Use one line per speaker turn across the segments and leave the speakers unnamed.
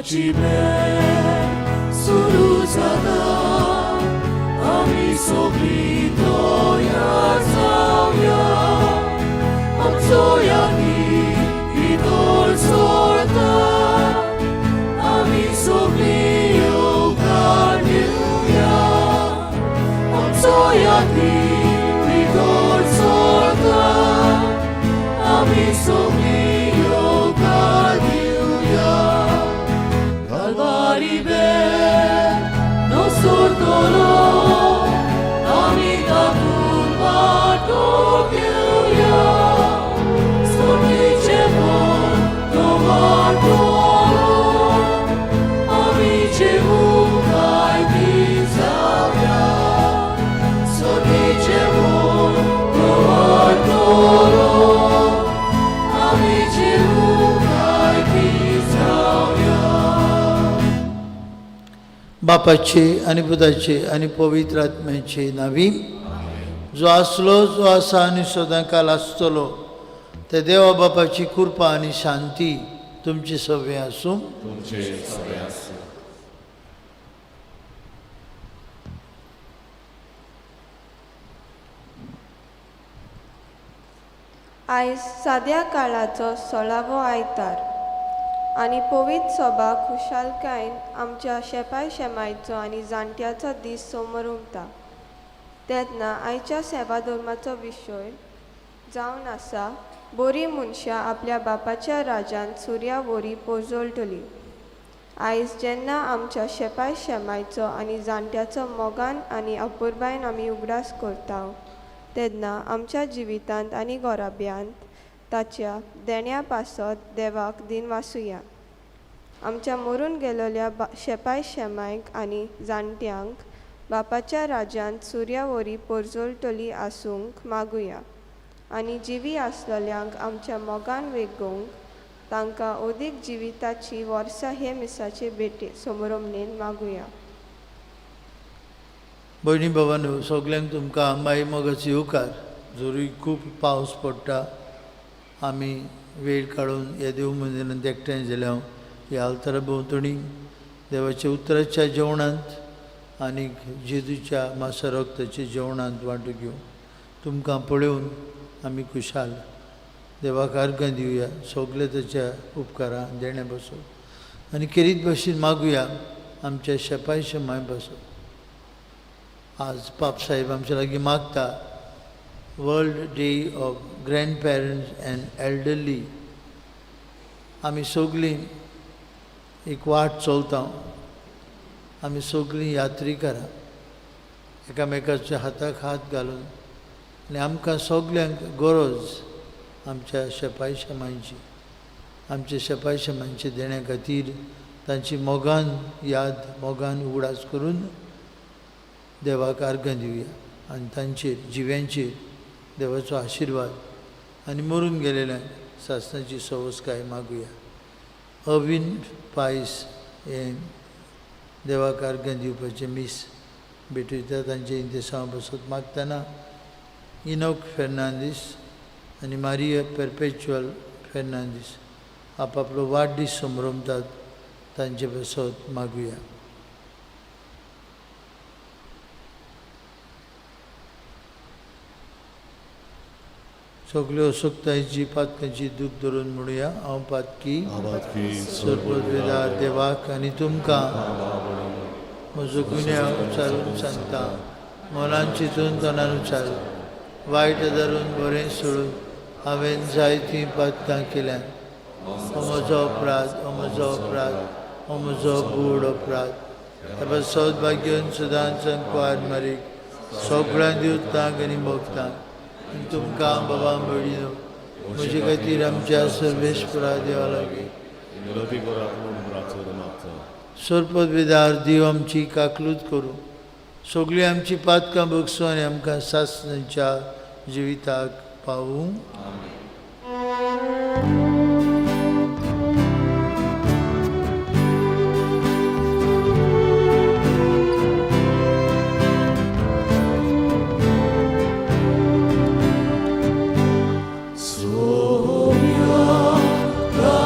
집에 सुरू झाला आम्ही सगळी तयार जाऊया आमचो यादी इतर सोडता आम्ही सगळी योगा देऊया आमचो यादी इतर सोडता आम्ही सगळी योगा देऊया Calvari ben nostor dolor amita turba toguya sonicevo tomar dolor amicevo kai bizavya sonicevo tomar dolor amicevo kai bizavya
बापाचे आणि पुताचे आणि पवित्र आत्म्याचे नावी जो असलो जो आसा आणि सदांकाल आसतलो ते देवा बापाची कृपा आणि शांती तुमची सगळे आसूं
आयज साद्या काळाचो 16वो आयतार आनी पवित्र सभा खुशालकायेन आमच्या शेपाय शेमायचो आनी जाणट्याचो दीस समोर उमता तेन्ना आयच्या सेवा धर्माचो विशय जावन आसा बरी मनशां आपल्या बापाच्या राज्यांत सुर्या वरी पोजोळटली आयज जेन्ना आमच्या शेपाय शेमायचो आनी जाणट्याचो मोगान आनी अपुरबायेन आमी उगडास करता तेन्ना आमच्या जिवितांत आनी गोराब्यांत ताच्या देण्या पासत देवाक दिन वासुया आमच्या मरून गेलोल्या शेपाय शेमायक आनी जाणट्यांक बापाच्या राज्यांत सुर्या वरी पोरजोळटली आसूंक मागुया आनी जिवी आसलेल्यांक आमच्या मोगान वेगोवंक तांकां अदीक जिविताची वर्सां हे मिसाचे भेटे समोरमणेन मागुया
भयणी भावांनो सगल्यांक तुमकां माई मोगाची येवकार जरूय खूब पावस पडटा आमी वेळ काडून ह्या देव मंदिरांत एकठांय जाल्या ह्या आल्तारा भोंवतणी देवाच्या उतराच्या जेवणांत आनी जेजूच्या मासा रक्ताच्या जेवणांत वांटो घेवं तुमकां पळोवन आमी खुशाल देवाक अर्घां दिवया सगळे ताच्या उपकारां देण्या बसो आनी खेरीत भाशेन मागुया आमच्या शेपाय शेमाय बसो आज पाप साहेब आमच्या लागीं मागता world day of grand parents and elderly आमी सगळीं एक वाट चलता आमी सगळीं यात्रीकारां एकामेकाच्या हाताक हात घालून आनी आमकां सगल्यांक गरज आमच्या शेपाय शेमांची आमच्या शेपाय शेमांचे देण्या खातीर तांची मोगान याद मोगान उगडास करून देवाक अर्घां दिवया आनी तांचेर जिव्यांचेर देवाचो आशिर्वाद आनी मरून गेलेल्यांक सासणाची सवस्काय मागुया अविन पायस हें देवाक अर्घां दिवपाचें मीस भेटयता तांचे इंतेसांव बसत मागतना इनोक फेर्नांदीस आनी मारिया पेरपेच्युअल फेर्नांदीस आपापलो वाडदीस समरमतात तांचे बसत मागुया सगल्यो अशोकतायेची पातकांची दूख धरून म्हणुया हांव पातकी सर्ववेदार देवाक आनी तुमकां म्हजो गुन्यांव उचारून सांगता मोलान चिंतून तोंडान उचारून वायट धरून बरें सोडून हांवें जायतीं पातकां केल्यात हो म्हजो अपराध हो म्हजो अपराध हो म्हजो बूड अपराध हे सौभाग्यन सदांच कुवार मारीक सगळ्यां दिवतांक आनी भोगतांक आनी तुमकां बाबा भयणीनो म्हजे खातीर आमच्या सर्वेश्वरा देवा लागीं सर्पवेदार देव आमची काकलूत करूं सगळीं आमची पातकां भोगसूं आनी आमकां सासणाच्या जिविताक पावूं
Sonia, la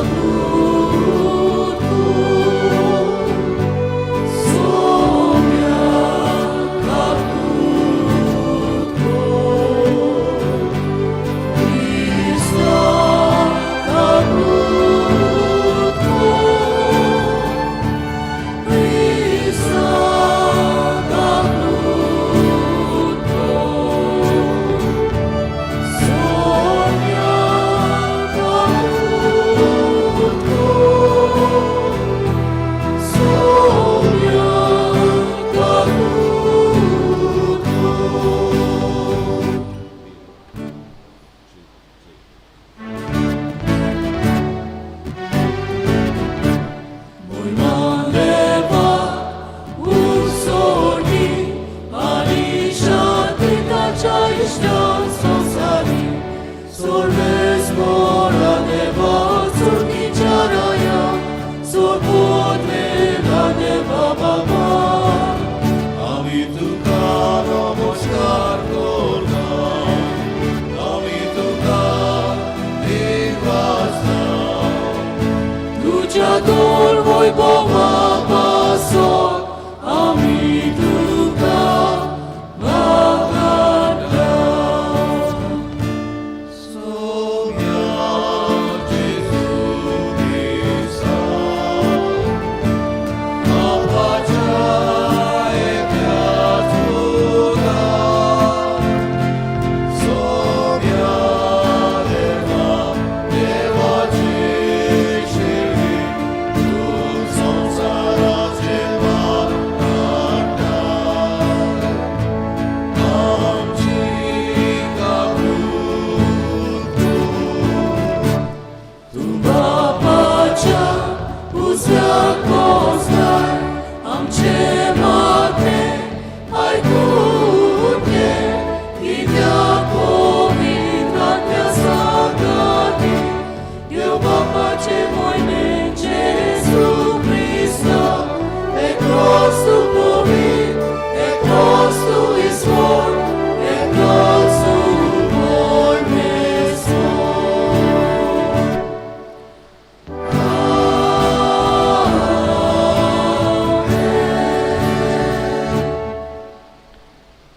Krishna Sonsari Sorves Moradeva Surki Charaya Sorpodne Radeva Baba Ami Tuka Namaskar Korlam Ami Tuka Nirvasam Tuja Dor Vojbova Pasok Ami Tuka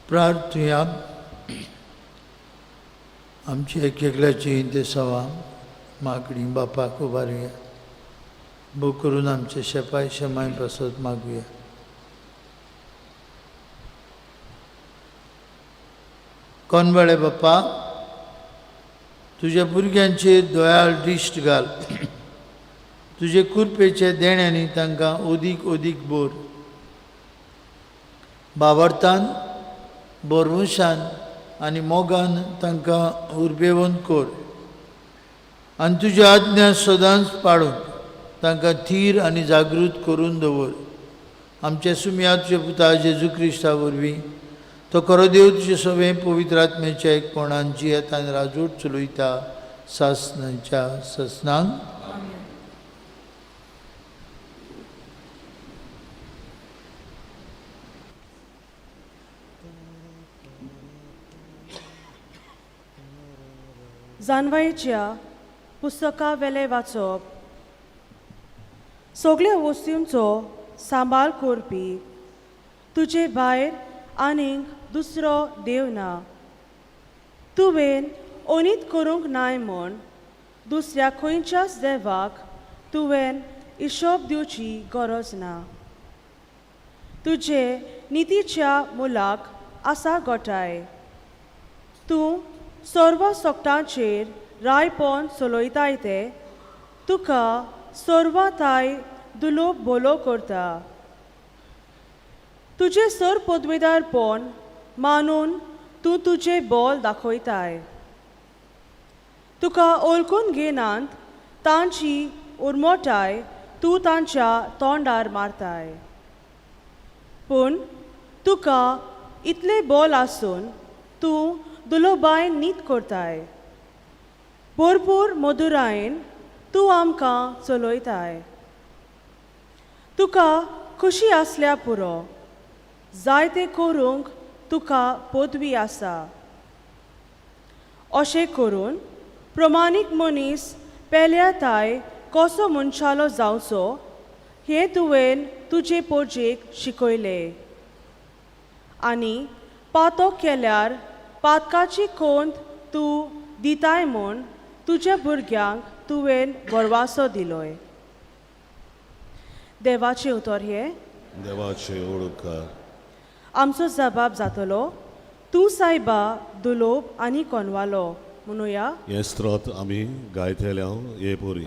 प्रार्थुया आमची एकल्याची ते सवा मागणी बापाक उबारुया भू करून आमचे शेपाय शेमाय प्रसाद मागुया कोणबळे बाप्पा तुझ्या भुरग्यांचेर दोयाळ दिश्ट घाल तुझे कृपेचे देण्यानी तांकां ओदीक ओदीक बोर बावर्तान बोरवशान आनी मोगान तांकां उर्बेवंत कोर आनी तुज्या आज्ञा सदांच पाळून तांकां थीर आनी जागृत करून दवर आमचे सुम्या तुजे पुता जेजू क्रिस्ता वरवीं तो खरो देव तुजे सगळे पवित्र आत्म्याच्या एकपणान जियेत आनी राजवट चलयता सासणांच्या ससनांक
जानवायेच्या पुस्तका वेले वाचप सगळ्या वस्तूंचो सांबाळ करपी तुजे भायर आनीक दुसरो देव ना तुवें ओनीत करूंक नाय म्हूण दुसऱ्या खंयच्याच देवाक तुवें हिशोब दिवची गरज ना तुजे नितीच्या मुलाक आसा गोठाय तूं सर्व सोकटांचेर रायपण चलयताय ते तुका सर्वताय दुलो बोलो करता तुजे सर पदवेदारपण मानून तूं तुजे बोल दाखयताय तुका ओळखून घेनात तांची उर्मोटाय तूं तांच्या तोंडार मारताय पूण तुका इतले बोल आसून तूं दुलोबायन नीत करताय भरपूर मधुरायेन तूं आमकां चलयताय तुका खुशी आसल्या पुरो जायते करूंक तुका पदवी आसा अशें करून प्रमाणीक मनीस पेल्याताय कसो मनशालो जावचो हें तुवें तुजे पोरजेक शिकयले आनी पातो केल्यार पातकाची कोंत तूं दिताय म्हूण तुज्या भुरग्यांक तुवें वरवासो दिलोय देवाचें उतर हे
देवाचे ओळखार
आमचो जबाब जातलो तूं सायबा दुलोब आनी कोनवालो म्हणुया
हे स्त्रोत आमी गायतल्या हे पोरी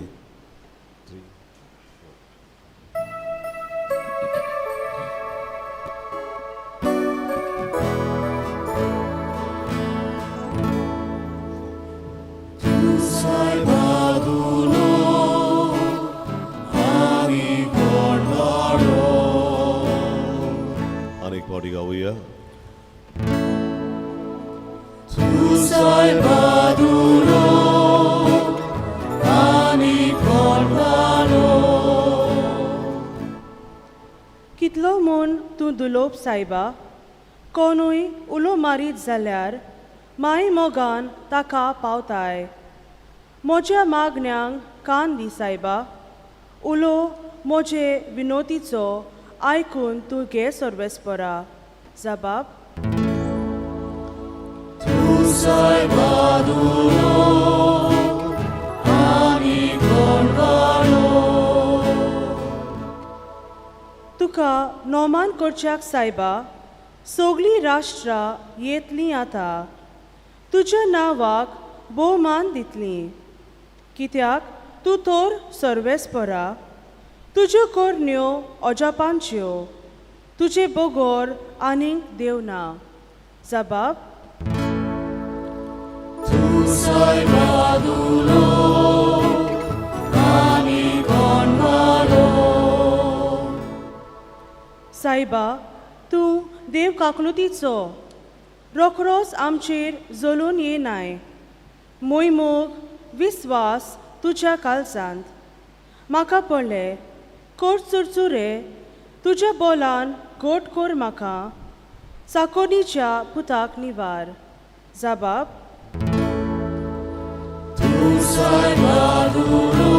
गाऊया
सायबा दुरो आनी कोणकानो
कितलो म्हूण तूं दुलोप सायबा, कोणूय उलो मारीत जाल्यार माई मोगान ताका पावताय. म्हज्या मागण्यांक कान दी सायबा, उलो म्हजे विनोतीचो आयकून तूं घे सर्वेस्परा. जबाब:
तू सायबा दुरो आनी कोणकानो
तुका नोमान करच्याक सायबा, सगळीं राष्ट्रां येतलीं आतां. तुज्या नांवाक भोवमान दितलीं, कित्याक तूं तर सर्वेस्परा. तुज्यो कोरण्यो अजापांच्यो, तुजे बोगोर आनीक देव ना. जबाब:
तू सायबा दुरो आनी कोणकानो
सायबा, तूं देव काकलुतीचो, रोखरोच आमचेर जळून येनाय. मोग विस्वास तुज्या काळजांत. म्हाका पळय, कोट चुरचुरे तुज्या बोलान गोट कोर म्हाका. चाकोनीच्या पुताक निवार. जबाब:
तू सायबा दुरो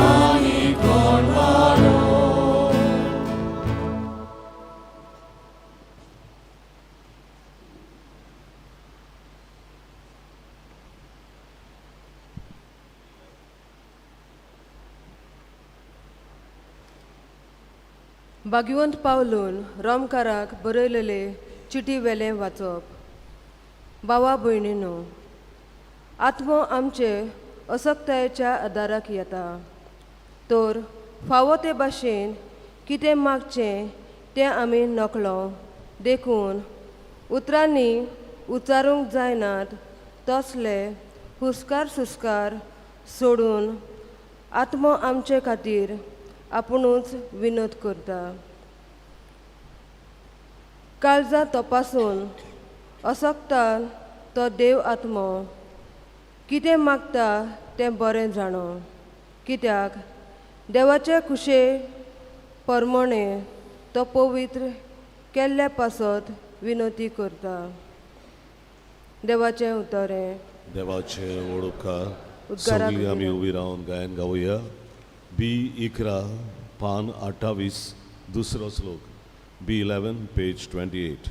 आनी कोणकानो
भाग्यवंत पावलून रोमकाराक बरयलेले चिटी वेलें वाचप. भावा भयणीनो, आत्मो आमचे असक्तायेच्या आदाराक येता. तर फावो ते भाशेन कितें मागचें तें आमी नकळो देखून उतरांनी उच्चारूंक जायनात तसले हुस्कार सुस्कार सोडून आत्मो आमचे खातीर आपुणूच विनोद करता. काळजां तपासून असक्तान तो देव आत्मो कितें मागता तें बरें जाणो, कित्याक देवाचे खुशे परमणे तो पवित्र केल्ल्या पासत विनोती करता. देवाचें उतरें.
देवाचे ओळखार
उद्गाराक
सगळीं आमी उबी रावन गायन गावया. B11 पान 28 दुसरो श्लोक. B11 page 28.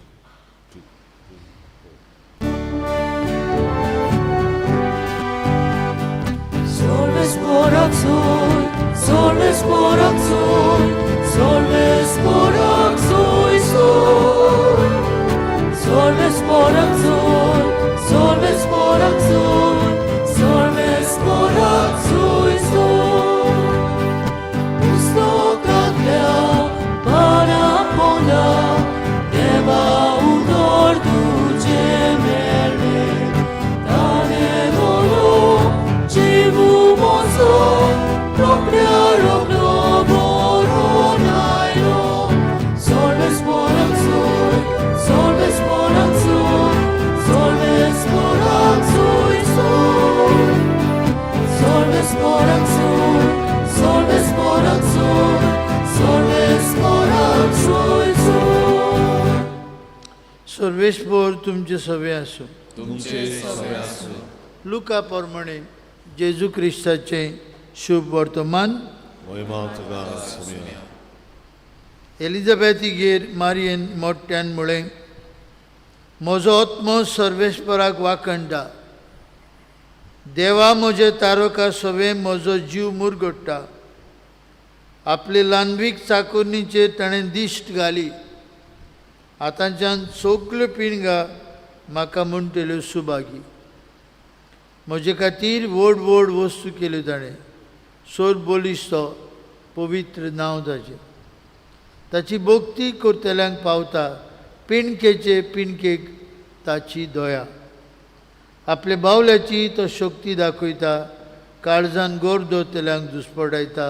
Solves por axoy, solves por axoy, solves por axoy, sol. Solves por axoy, solves por axoy, solves por axoy, sol. Pusto cadlea para pona, deva udor tu gemele, dane dolo, civu mozo, propriaro globo ronailo. Solves por axoy, solves por axoy, solves por axoy, sol. Solves por axoy, solves por axoy, solves por axoy, sol.
सर्वेस्पर तुमचे सवे आसूं.
तुमचे सवे आसूं.
Luca प्रमाणे जेजू क्रिस्ताचें शुभ वर्तमान.
महिमा तुका सुमया.
एलिझाबेथीगेर मारयेन मोठ्यान म्हळें, म्हजो आत्मो सर्वेस्पराक वाखणटा. देवा म्हजे तारका सवे म्हजो जीव मुरगडटा. आपले ल्हानवीक चाकुरणीचेर ताणें दिश्ट घाली. आतांच्यान सगल्यो पिणगा म्हाका म्हणटल्यो सुभागी. म्हजे खातीर व्हड व्हड वस्तू केल्यो ताणें. सोर बोलिस्तो पवित्र नांव ताचें. ताची भोक्ती करतल्यांक पावता. पिणकेचे पिणकेक ताची दया. आपले बावल्याची तो शक्ती दाखयता. काळजान गोर दवरतल्यांक दुस्पटायता.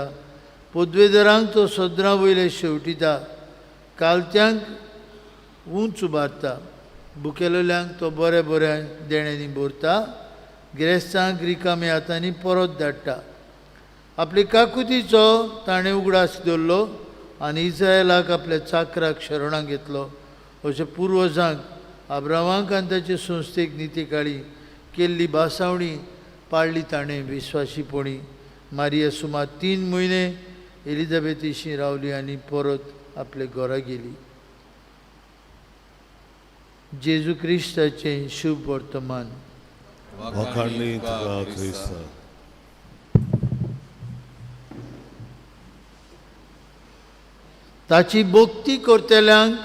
पदवेदरांक तो सदरां वयले शेवटिता. कालत्यांक उंच उबारता. भुकेलेल्यांक तो बऱ्या बऱ्या देण्यांनी भरता, गिरेस्तांक रिकाम्या हातांनी परत धाडटा. आपली काकुतीचो ताणें उगडास दवरलो आनी इस्रायलाक आपल्या चाकराक शरणां घेतलो. अशें पुर्वजांक अब्रामाक आनी ताचे संस्थेक नितेकाळी केल्ली बासावणी पाळली ताणें विस्वाशीपणी. मारिया सुमार 3 म्हयने एलिझाबेथीशी रावली आनी परत आपले घरा गेली. जेजू क्रिस्ताचें शुभ वर्तमान.
वखाणली तुका क्रिस्ता.
ताची भोक्ती करतल्यांक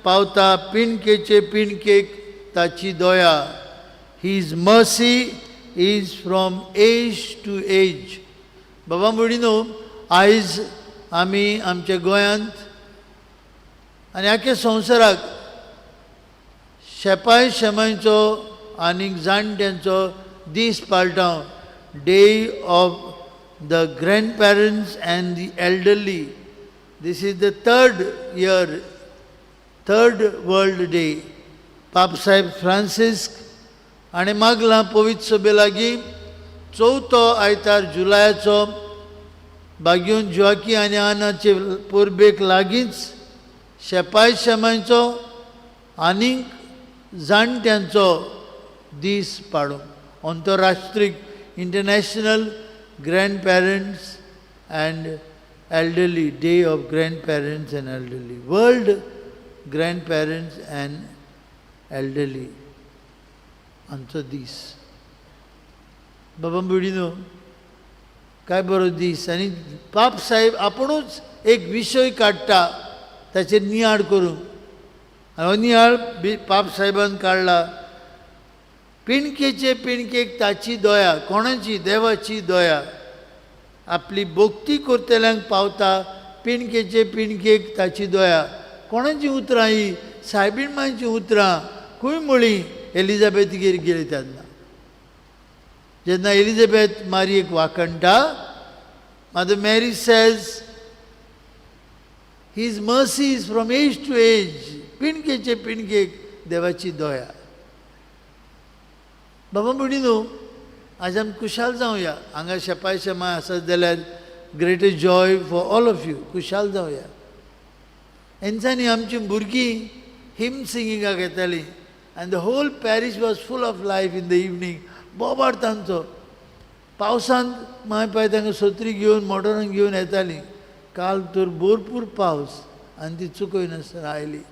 पावता पिणकेचे पिणकेक ताची दया. His mercy is from age to age. बाबा म्हणिनो आयज आमी आमच्या गोंयांत आनी आख्या संवसाराक शेपाय शेमांचो आनी जाणट्यांचो दीस पाळटाव. Day of the grandparents and the elderly. This is the third World Day. पाप साहेब फ्रांसिस्क हाणें मागलां पवित्र सभे लागीं 4थो आयतार जुलायाचो बागेवन जोआकी आनी आनाचे परबेक लागींच शेपाय शेमांचो आनी जाणट्यांचो दीस पाळूंक. अंतरराष्ट्रीय international grand parents and elderly, day of grandparents and elderly, world grandparents and elderly, आमचो दीस. बाबा बुडीनो काय बरो दीस. आनी पाप साहेब आपुणूच एक विशय काडटा ताचेर नियाळ करूंक. आनी हो नियाळ पाप साहेबान काडला. पिणकेचे पिणकेक ताची दया. कोणाची? देवाची दया. आपली भोक्ती करतल्यांक पावता पिणकेचे पिणकेक ताची दया. कोणाची उतरां ही? सायबीण मांची उतरां खंय म्हळीं एलिझाबेथीगेर गेली तेन्ना. जेन्ना एलिझाबेथ मारयेक वाकणटा, mother Mary says his mercy is from age to age. पिणकेचे पिणकेक देवाची दया. बाबा म्हणिनो आज आमी खुशाल जावया. हांगा शेपाय शेमाय आसत जाल्यार greatest joy for all of you. खुशाल जावया. हेंच्यांनी आमची भुरगीं हिम सिंगिंगाक येतालीं आनी the whole parish was full of life in the evening. बोबाड तांचो. पावसांत माय पाय तांकां सत्री घेवन मोटरांक घेवन येतालीं. काल तर भरपूर पावस आनी ती चुकयनासतना आयली.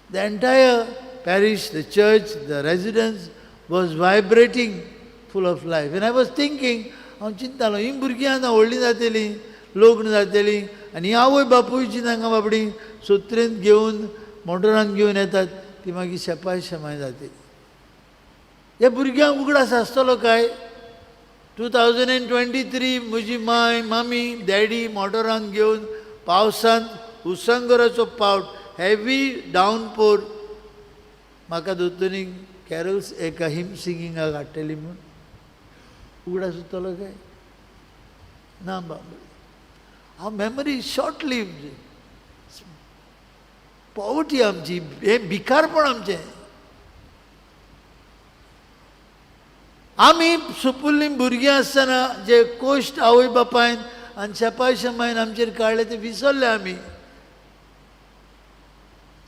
The entire parish, the church, the residence was vibrating full of life. And I was thinking, हांव चिंतालो ही भुरगीं आतां व्हडलीं जातलीं, लग्न जातलीं आनी आवय बापूयची तांकां बाबडी सत्रेंत घेवन मोटरान घेवन येतात, ती मागीर शेपाय शेमाय जातली. ह्या भुरग्यांक उगडास आसतलो काय? 2023 म्हजी माय मामी डॅडी मोटरान घेवन पावसांत उसंगराचो पावट हेवी डावनपोर म्हाका दोतोनी कॅरल्स एका हिम सिंगिंगाक हाडटली म्हूण उगडास उरतलो काय? ना बाबा. हांव मेमरी शॉर्ट लिव्ड. पॉवर्टी आमची, हे भिकारपण आमचें. आमी सुपुल्लीं भुरगीं आसतना जे कोश्ट आवय बापायन आनी शेपाय शेमायन आमचेर काडले ते विसरले आमी.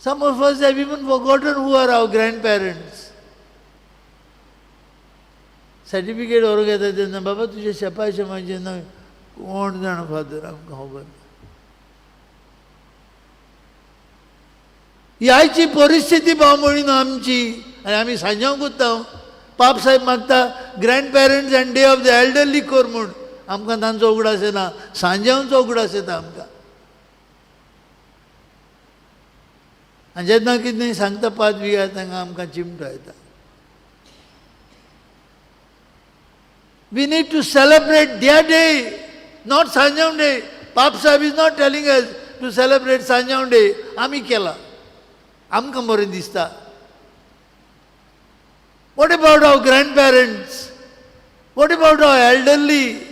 Some of us have even forgotten who are our grandparents. Certificate व्हरूंक येता तेन्ना बाबा तुजे शेपाय शेमायचें नांव कोण जाण फादर आमकां खबर ना. ही आयची परिस्थिती भाव म्हणून आमची. आनी आमी सांजांव कोत्ता. पाप साहेब मागता grand parents and day of the elderly कर म्हूण. आमकां तांचो उगडास येना, सांजांवचो उगडास येता आमकां. आनी जेन्ना कितें सांगता पांच विगार तांकां आमकां चिमटो येता. We need to celebrate their day, not Sanjav Day. Pap Sahib is not telling us to celebrate Sanjav Day. आमी केला. आमकां बरें दिसता. What about our grandparents? What about our elderly?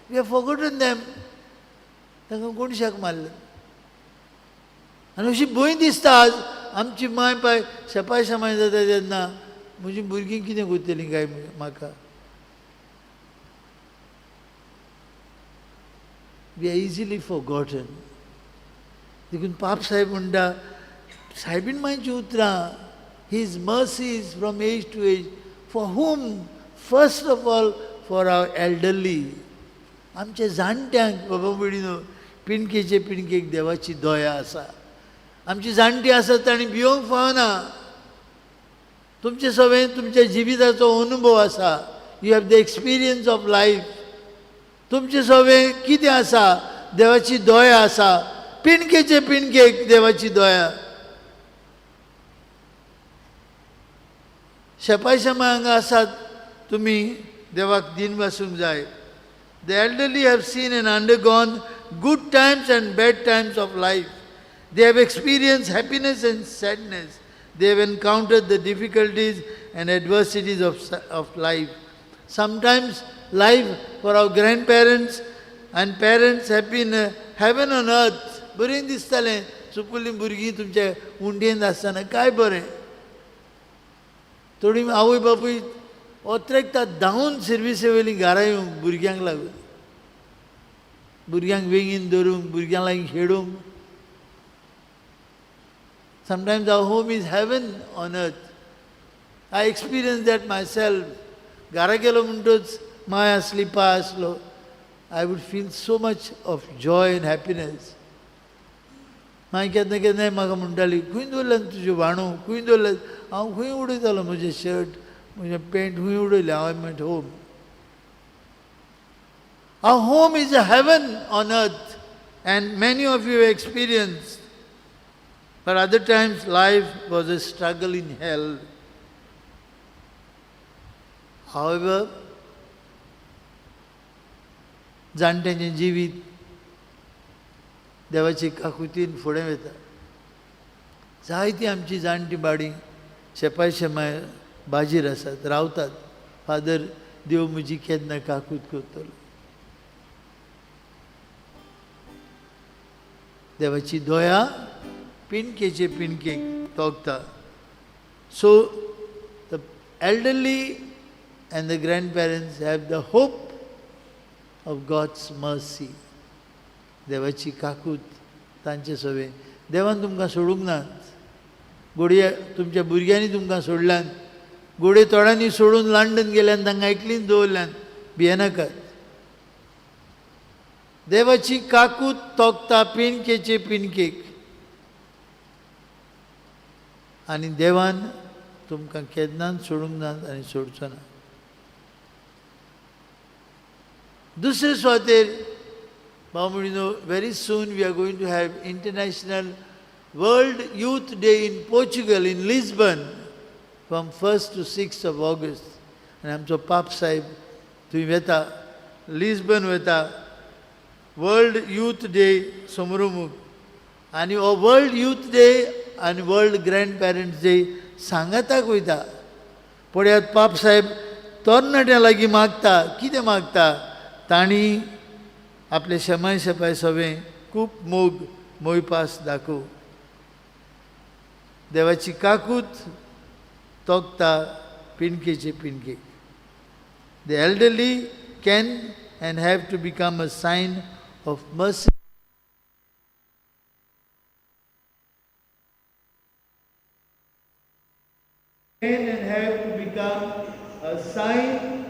We have forgotten them. तांकां कोण शाक मारलें. आनी अशी भंय दिसता आज आमची माय पाय शेपाय समाय जाता तेन्ना म्हजी भुरगीं कितें करतलीं काय म्हाका. We are easily forgotten. देखून पाप साहेब म्हणटा साहेबीन मायची उतरां, his mercies from age to age, for whom, first of all for our elderly. आमच्या जाणट्यांक बाबा बिडीनो पिणकेचे पिणकेक देवाची दया आसा. आमची जाणटी आसात तांणी भिवंक फावना. तुमचे सगळें तुमच्या जिविताचो अनुभव आसा. You have the experience of life. तुमचे सगळें कितें आसा, देवाची दया आसा. पिणकेचे पिणकेक देवाची दया. शेपाय शेमाय हांगा आसात, तुमी देवाक दिन वासूंक जाय. The elderly have seen and undergone good times and bad times of life. They have experienced happiness and sadness. They have encountered the difficulties and adversities of life. Sometimes life for our grandparents and parents have been heaven on earth. बरें दिसतालें चुकुलीं भुरगीं तुमच्या उंडयेंत आसतना काय बरें. थोडी आवय बापूय ओत्रेकता धांवन सर्विसे वयलीं घरा येवंक भुरग्यांक लागून. भुरग्यांक वेगीन धरूंक, भुरग्यां लागीं खेळूंक. Sometimes our home is heaven on earth. I experienced that myself. घरा गेलो म्हणटच माय आसली, पा आसलो, I would feel so much of joy and happiness. मागीर केन्ना केन्नाय म्हाका म्हणटाली खंय दवरल्यान तुजें वाणू, खंय दवरल्यान. हांव खंय उडयतालो म्हजें शर्ट, म्हजें पॅण्ट खंय उडयलें. हांव मेंट home. Our home is a heaven on earth, and many of you have experienced. But other times life was a struggle in hell. However, जाणट्यांचें जिवीत देवाची काकुतीन फुडें वता. जायतीं आमची जाणटी बाडी शेपाय शेमाय बाजीर आसात, रावतात. फादर देव म्हजी केन्ना काकूत करतलो. देवाची दया पिणकेचे पिणकेक तोगता. So the elderly and the grandparents have the hope of God's mercy. देवाची काकूत तांचे सवे. देवान तुमकां सोडूंक नात. घोडये तुमच्या भुरग्यांनी तुमकां सोडल्यान, घोडे तोडांनी सोडून लंडन गेल्यान, तांकां एकलींच दवरल्यान. भियेनाकात. देवाची काकूत तोगता पिणकेचे पिणकेक. आनी देवान तुमकां केन्नाच सोडूंक नात आनी सोडचो ना. दुसरे सुवातेर Bamudino, very soon we are going to have International World Youth Day in Portugal, in Lisbon, from 1st to 6th of August. And आमचो पाप साहेब थंय वेता, लिस्बन वेता, वर्ल्ड यूथ डे समरुमूक. आनी हो वर्ल्ड यूथ डे आनी वर्ल्ड ग्रँड पेरंट्स डे सांगाताक वयता. पळयात पाप साहेब तरणाट्यां लागीं मागता. कितें मागता? तांणी आपले शेमाय शेपाय सवें खूब मोग मोयपास दाखोव. देवाची काकूत तोगता पिणकेचे पिणकेक. The elderly can and have to become a sign of mercy. Can and have to become a sign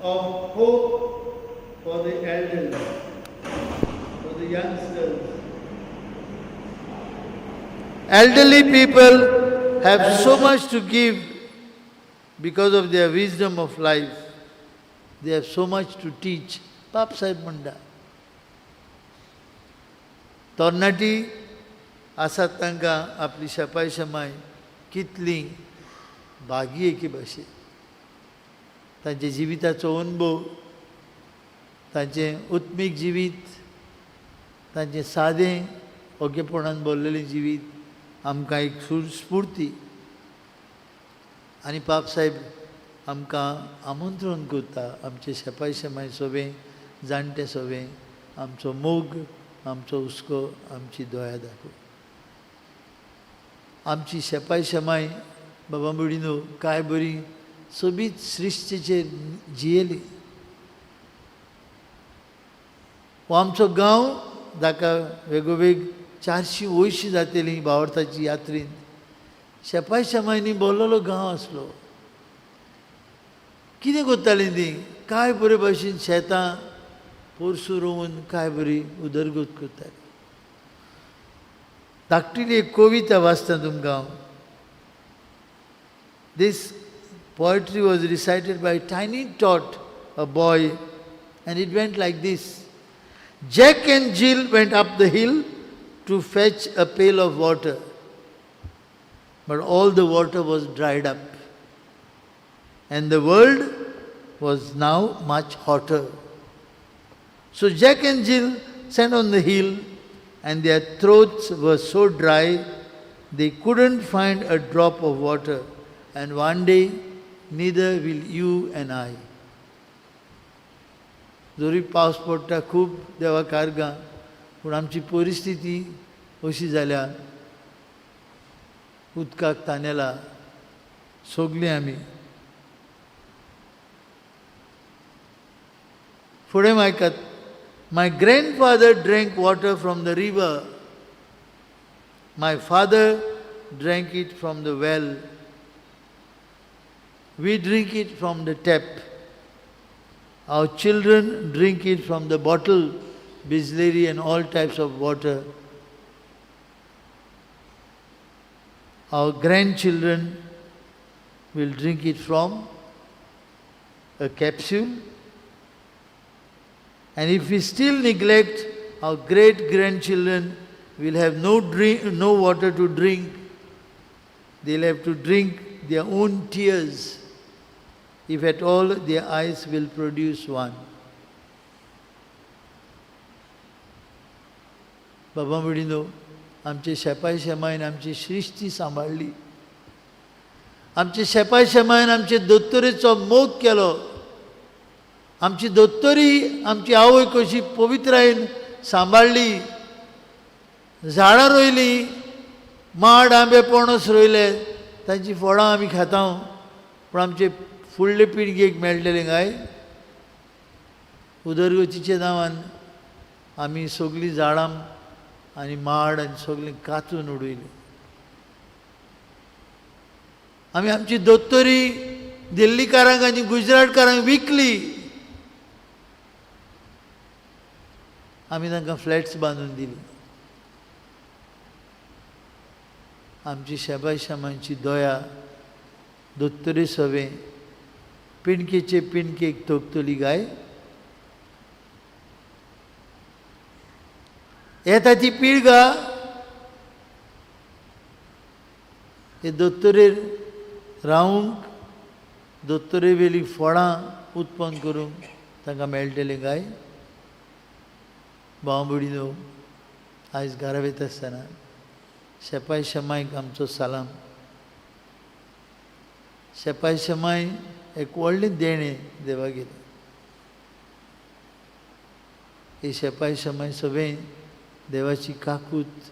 of hope for the elderly, for the youngsters. Elderly people have so much to give because of their wisdom of life. They have so much to teach. Pap Sahib Munda. तरणाटी आसात तांकां आपली शेपाय शेमाय कितली भागी एके भाशेन. तांचे जिविताचो अनुभव, तांचें उत्मीक जिवीत, तांचें सादें ओगेपणान भरलेलें जिवीत आमकां एक स्फूर्ती. आनी पाप साहेब आमकां आमंत्रण करता, आमचे शेपाय शेमाय सवें, जाणटे सवें, आमचो मोग, आमचो हुस्को, आमची दया दाखोव. आमची शेपाय शेमाय बाबा बुडीनो काय बरी सोबीत सृश्टीचेर जियेली. हो आमचो गांव जाका वेगोवेग 400 वर्षी जातली भावार्थाची यात्रेन शेपाय शेमायनी भरलेलो गांव आसलो. कितें करतालीं ती काय बरे भाशेन शेतां पोरसूं रोवन काय बरी उदरगत करताली. धाकटीली एक कविता वाचता तुमकां. This poetry was recited by tiny tot, a boy, and it went like this. Jack and Jill went up the hill to fetch a pail of water, but all the water was dried up, and the world was now much hotter. So Jack and Jill sat on the hill, and their throats were so dry they couldn't find a drop of water, and one day neither will you and I. जोरी पावस पडटा खूब देवा कारगां, पूण आमची परिस्थिती अशी जाल्या उदकाक तानेला सोगलीं आमी. फुडें आयकात. My grandfather drank water from the river. My father drank it from the well. We drink it from the tap. Our children drink it from the bottle, Bisleri and all types of water. Our grandchildren will drink it from a capsule. And if we still neglect, our great-grandchildren will have no water to drink. They'll have to drink their own tears. If at all their eyes will produce one. बाबा बुडीनो आमचे शेपाय शेमायन आमची श्रिश्टी सांबाळली. आमचे शेपाय शेमायन आमचे दोत्तोरेचो मोग केलो. आमची दोत्तोरी आमची आवय कशी पवित्रायेन सांबाळली. झाडां रोयली, माड आंबे पणस रोयले, तांची फळां आमी खाता. पूण आमचे फुडले पिळगेक मेळटलें काय? उदरगतीच्या नांवान आमी सगळीं झाडां आनी माड आनी सगळीं कातून उडयलीं. आमी आमची दोत्तोरी दिल्लीकारांक आनी गुजरातकारांक विकली. आमी तांकां फ्लॅट्स बांदून दिली. आमची शेबाय शेमांची दोया दोत्तोरे सवे पिणकेचे पिणकेक तोपतली काय? येता ती पिळगा हे दोत्तोरेर रावूंक, दोत्तोरे वेली फळां उत्पन्न करूंक तांकां मेळटलें काय? भाव भयणीनो, आयज घरा वयता आसतना शेपाय शेमायक आमचो सलाम. शेपाय शेमाय एक व्हडलें देणें देवागेर. हे शेपाय शेमाय सगळें देवाची काकूत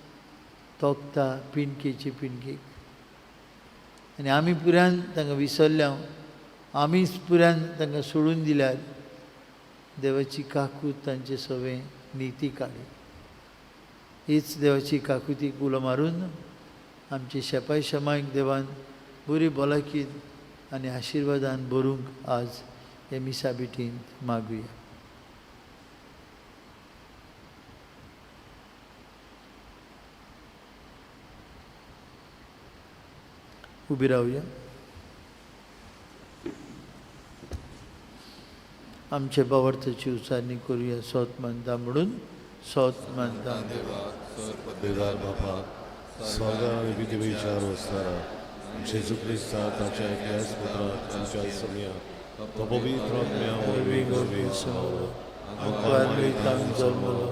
तोखता पिणकेचे पिणकेक. आनी आमी पुरान तांकां विसरल्या, आमीच पुरान तांकां सोडून दिल्यार देवाची काकूत तांचे सगळें नीती काडी. हीच देवाची काकुतीक उलो मारून आमचे शेपाय शेमायक देवान बरी भलायकीत आनी आशिर्वादान भरूंक आज हे मिसा बिटींत मागुया. उबी रावया. आमचे भावार्थाची उचारणी करूया. सोत मानता म्हणून सोत मानता.
देवार बापा स्वर्गा आणि पृथ्वीच्या वस्तारा जेजू ख्रिस्ता ताच्या एकल्याच पुत्राक आमच्या समया तो पवित्र आत्म्या वरवीं वरवीं सवलो
आमकां जल्मलो.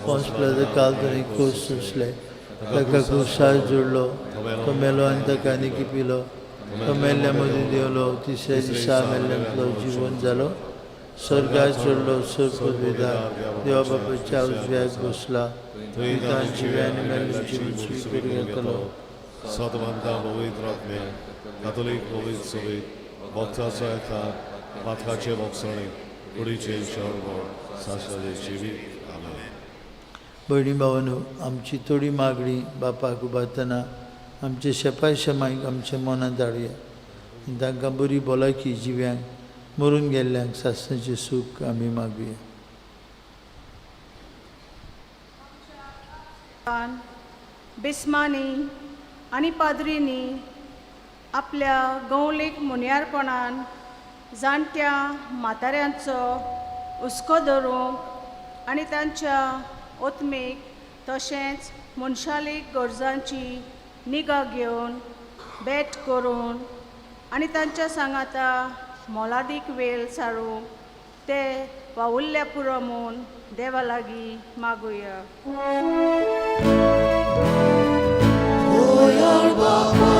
पोंस काल ताणें खूस सुसले, ताका क्रुसार जोडलो. तो मेलो आनी ताका आनीक पिलो. तो मेल्ल्या मदीं देवलो. तिसऱ्या दिसा मेल्ल्यांतलो जिवन जालो. स्वर्गाक चडलो. स्वर्ग पदवीदार देवा बापाच्या उजव्याक बसला. जिव्या आनी मेल्ल्यांची उंची करून येतलो.
सतवंता पवित्र आत्म्या कॅथोलिक पवित्र सभेत भक्ताचो एकठाण पातकाचे भोगसणे कुडीचे शहर शाश्वत जिवीत आमेन.
भयणी भावांनो, आमची थोडी मागणी बापाक उबारतना आमचे शेपाय शेमाईक आमच्या मनांत धाडया आनी तांकां बरी भलायकी जिव्यांक मरून गेल्ल्यांक सासणाचें सूख आमी मागुया.
बिस्मानी आनी पाद्रींनी आपल्या गवळीक मुनियारपणान जाणट्या म्हाताऱ्यांचो हुस्को धरूंक आनी तांच्या ओतमीक तशेंच मनशालीक गरजांची निगा घेवन भेट करून आनी तांच्या सांगाता मोलादीक वेळ सारूंक ते वावुरल्या पुरो म्हूण देवा लागीं मागुया.
गोंयार बापा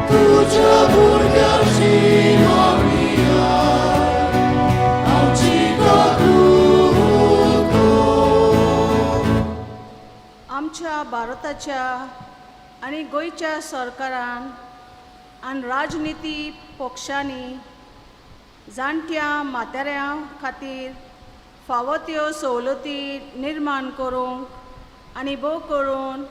तुज्या भुरग्याची मागुया आमची काकूट
आमच्या भारताच्या आनी गोंयच्या सरकारान आनी राजनिती पक्षांनी जाणट्या म्हाताऱ्यां खातीर फावो त्यो सवलती निर्माण करूंक आनी भोव करून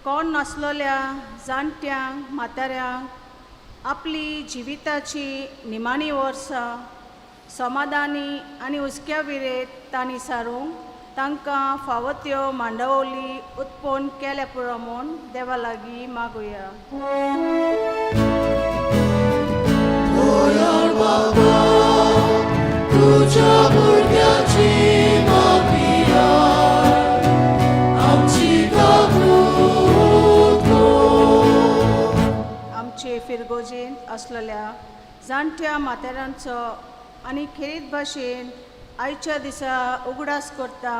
कोण नासलोल्या जाणट्यांक म्हाताऱ्यांक आपली जिविताची निमाणी वर्सां समाधानी आनी हुस्क्या विरेत तांणी सारूंक तांकां फावो त्यो मांडावली उत्पन्न केल्या पुरो म्हूण देवा लागीं मागुया.
गोंयार बापा तुज्या भुरग्याची मागुया आमची काकूट
आमचे फिरगोजेन आसलेल्या जाणट्या म्हाताऱ्यांचो आनी खेरीत भाशेन आयच्या दिसा उगडास करता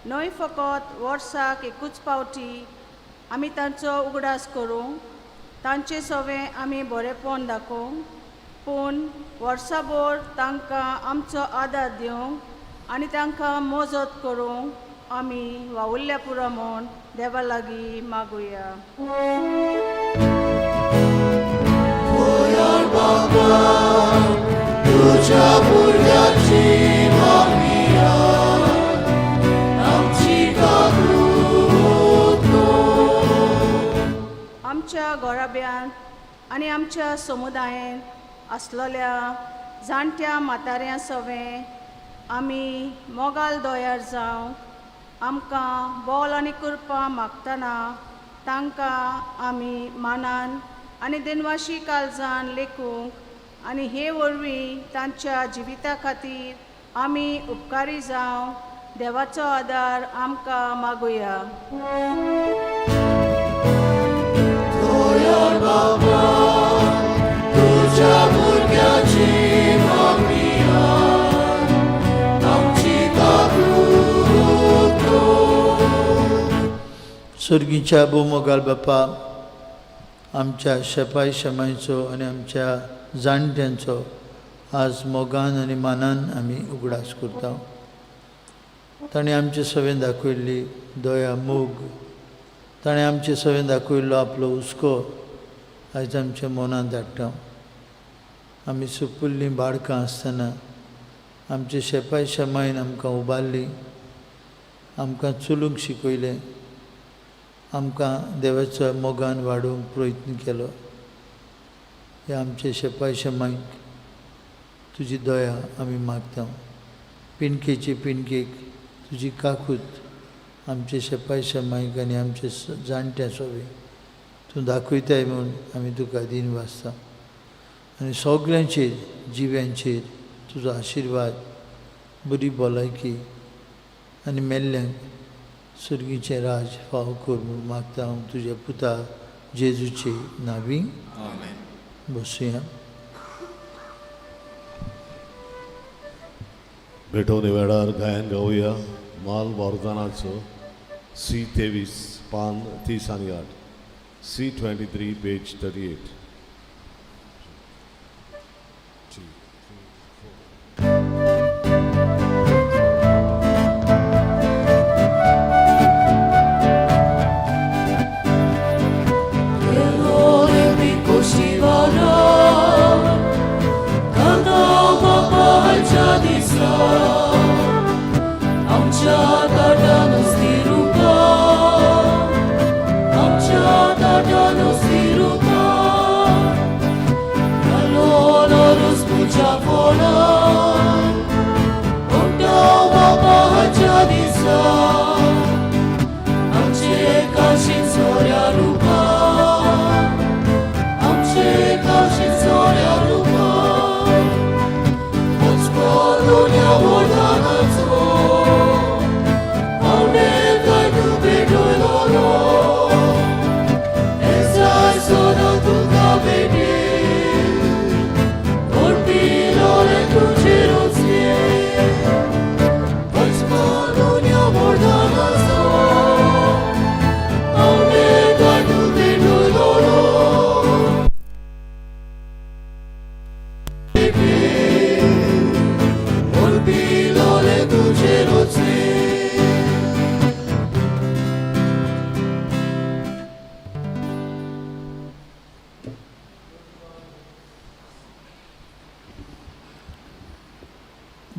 न्हय फकत वर्साक एकूच पावटी आमी तांचो उगडास करूं तांचे सवें आमी बरेपण दाखोवंक पूण वर्साभर तांकां आमचो आदार दिवंक आनी तांकां मजत करूंक आमी वावुरल्या पुरो म्हूण देवा लागीं मागुया.
गोंयार बापा तुज्या भुरग्याची मागुया आमची काकूट
आमच्या घोराब्यांत आनी आमच्या समुदायान आसलेल्या जाणट्या म्हाताऱ्यां सवें आमी मोगाल दोयार जावंक आमकां बोल आनी कृपा मागतना तांकां आमी मानान आनी दिनवाशी काळजान लेखूंक आनी हे वरवीं तांच्या जिविता खातीर आमी उपकारी जावं देवाचो आदार आमकां मागुया.
गोंयार बापा तुज्या भुरग्याची मागुया आमची काकूट
स्वर्गीच्या भोवमोगाल बापा, आमच्या शेपाय शेमायचो आनी आमच्या जाणट्यांचो आज मोगान आनी मानान आमी उगडास करता. ताणें आमचे सवें दाखयल्ली दया मोग, ताणें आमचे सवें दाखयल्लो आपलो हुस्को आयज आमच्या मनांत धाडटा. आमी सुपुल्लीं बाळकां आसतना आमचे शेपाय शेमायन आमकां उबारली, आमकां चलूंक शिकयलें, आमकां देवाच्या मोगान वाडोवंक प्रयत्न केलो. हे आमचे शेपाय शेमायक तुजी दया आमी मागता. पिणकेचे पिणकेक तुजी काकूट आमचे शेपाय शेमायक आनी आमचे जाणट्या सवे तूं दाखयताय म्हूण आमी तुका दिन वाजता. आनी सगल्यांचेर जिव्यांचेर तुजो आशिर्वाद, बरी भलायकी आनी मेल्ल्यांक सुर्गीचें राज फाव कर म्हूण मागता हांव तुज्या पुता जेजूचे नांवी. बसुया.
भेटोवने वेळार गायन गावया माल वारदानाचो C23 पान 38, C23 पेज 38.
कोणाक उठव बापाच्या दिसा आमचे काशी सोऱ्या रूपा आमचे काशी सोऱ्या रूपा वचपा दोन्या वोडानाचो आवडे काय तू भेटलो एसाय सोदा तुका भेटे ओडपिलो रे तुझे रोचे वचपा दोन्या वोडानाचो आवडे काय तू भेटलो ओडपिलो रे तुझे रोचे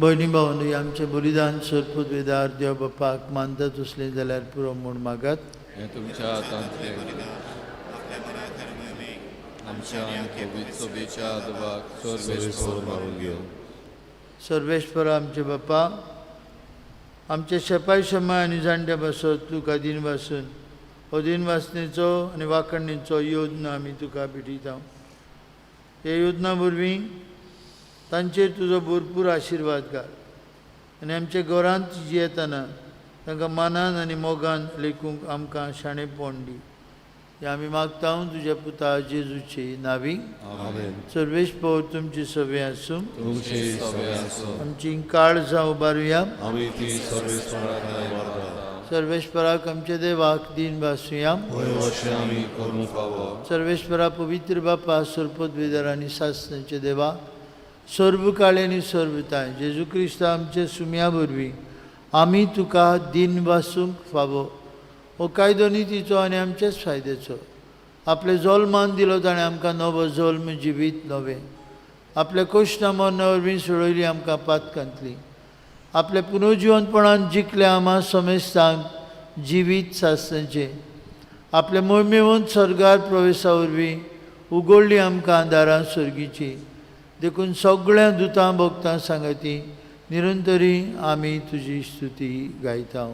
भयणी भावांनी आमचे बलिदान सरपूत वेदार देव बापाक मानतात असले जाल्यार पुरो म्हूण मागात.
हे तुमच्या हातांतले आमच्या आनी पवित्र सोबेच्या आदवाक सर्वेश्वर मारून घेवन
सर्वेश्वर आमचे बापा, आमचे शेपाय शमाय आनी जाणट्या बसत तुका दिन वासून हो दिन वासनेचो आनी वाखणणेचो योजना आमी तुका भेटिता. हे योजना वरवीं तांचेर तुजो भरपूर आशिर्वाद घाल आनी आमच्या घरांत येतना तांकां मानान आनी मोगान लेखूंक आमकां शाणेपण दी. हे आमी मागता तुज्या पुता जेजूचे नांवी. सर्वेश्वर तुमची सवय आसूं.
तुमची सवय आसूं.
आमची काळजां उबारुया.
आमी ती सर्वेस्पराक वारता.
सर्वेश्वराक आमच्या देवाक दिन वासुया.
अशें आमी करूंक फावो.
सर्वेश्वरा पवित्र बापा सरपद वेदार आनी सासणाचे देवा, सर्व काळे आनी सर्वताय जेजू क्रिस्ता आमचे सुम्या वरवीं आमी तुका दिन वासूंक फावो. हो कायदो नितीचो आनी आमचेच फायद्याचो. आपले जल्मान दिलो ताणें आमकां नवो जल्म जिवीत नवे. आपल्या कश्टां मरणा वरवीं सोडयली आमकां पातकांतली. आपल्या पुनर्जिवनपणान जिखले आमा समेस्तांक जिवीत सासणाचे. आपल्या मोहिमेवंत सर्गार प्रवेशा वरवीं उगडली आमकां दारां सर्गीची. देखून सगळ्या दुतां भक्तां सांगाती निरंतरी आमी तुजी स्तुती गायता.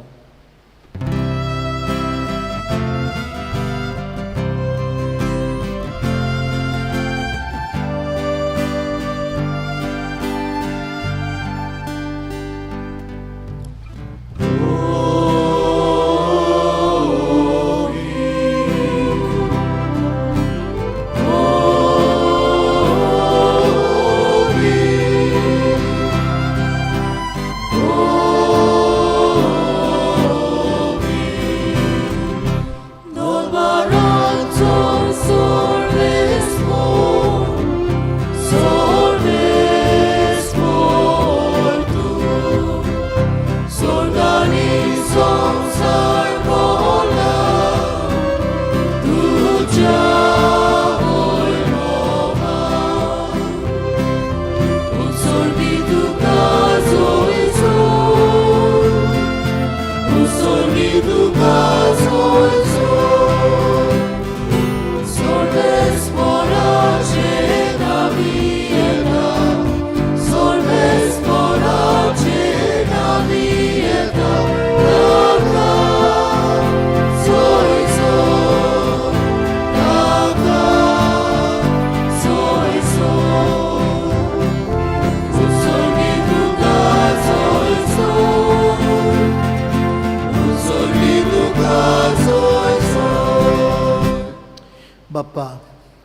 बाप्पा,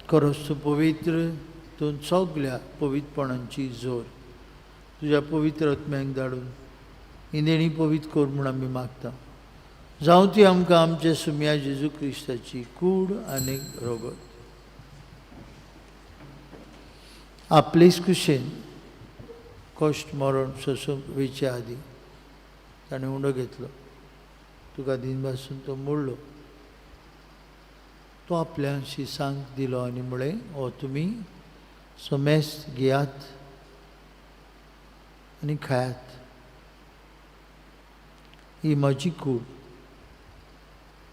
खरोच तूं पवित्र, तूं सगळ्या पवित्रपणांची जोर तुज्या पवित्र आत्म्याक धाडून ही देणी पवित्र कर म्हूण आमी मागता. जावं ती आमकां आमच्या सुम्या जेजू क्रिस्ताची कूड आनी रोगत. आपलेच कुशेन कश्ट मरण सोसूंक वेचे आदी ताणें उंडो घेतलो. तुका दिन पासून तो मोडलो. तो आपल्या शिसांक दिलो आनी म्हळें, हो तुमी समेस्त घेयात आनी खायात. ही म्हजी कूड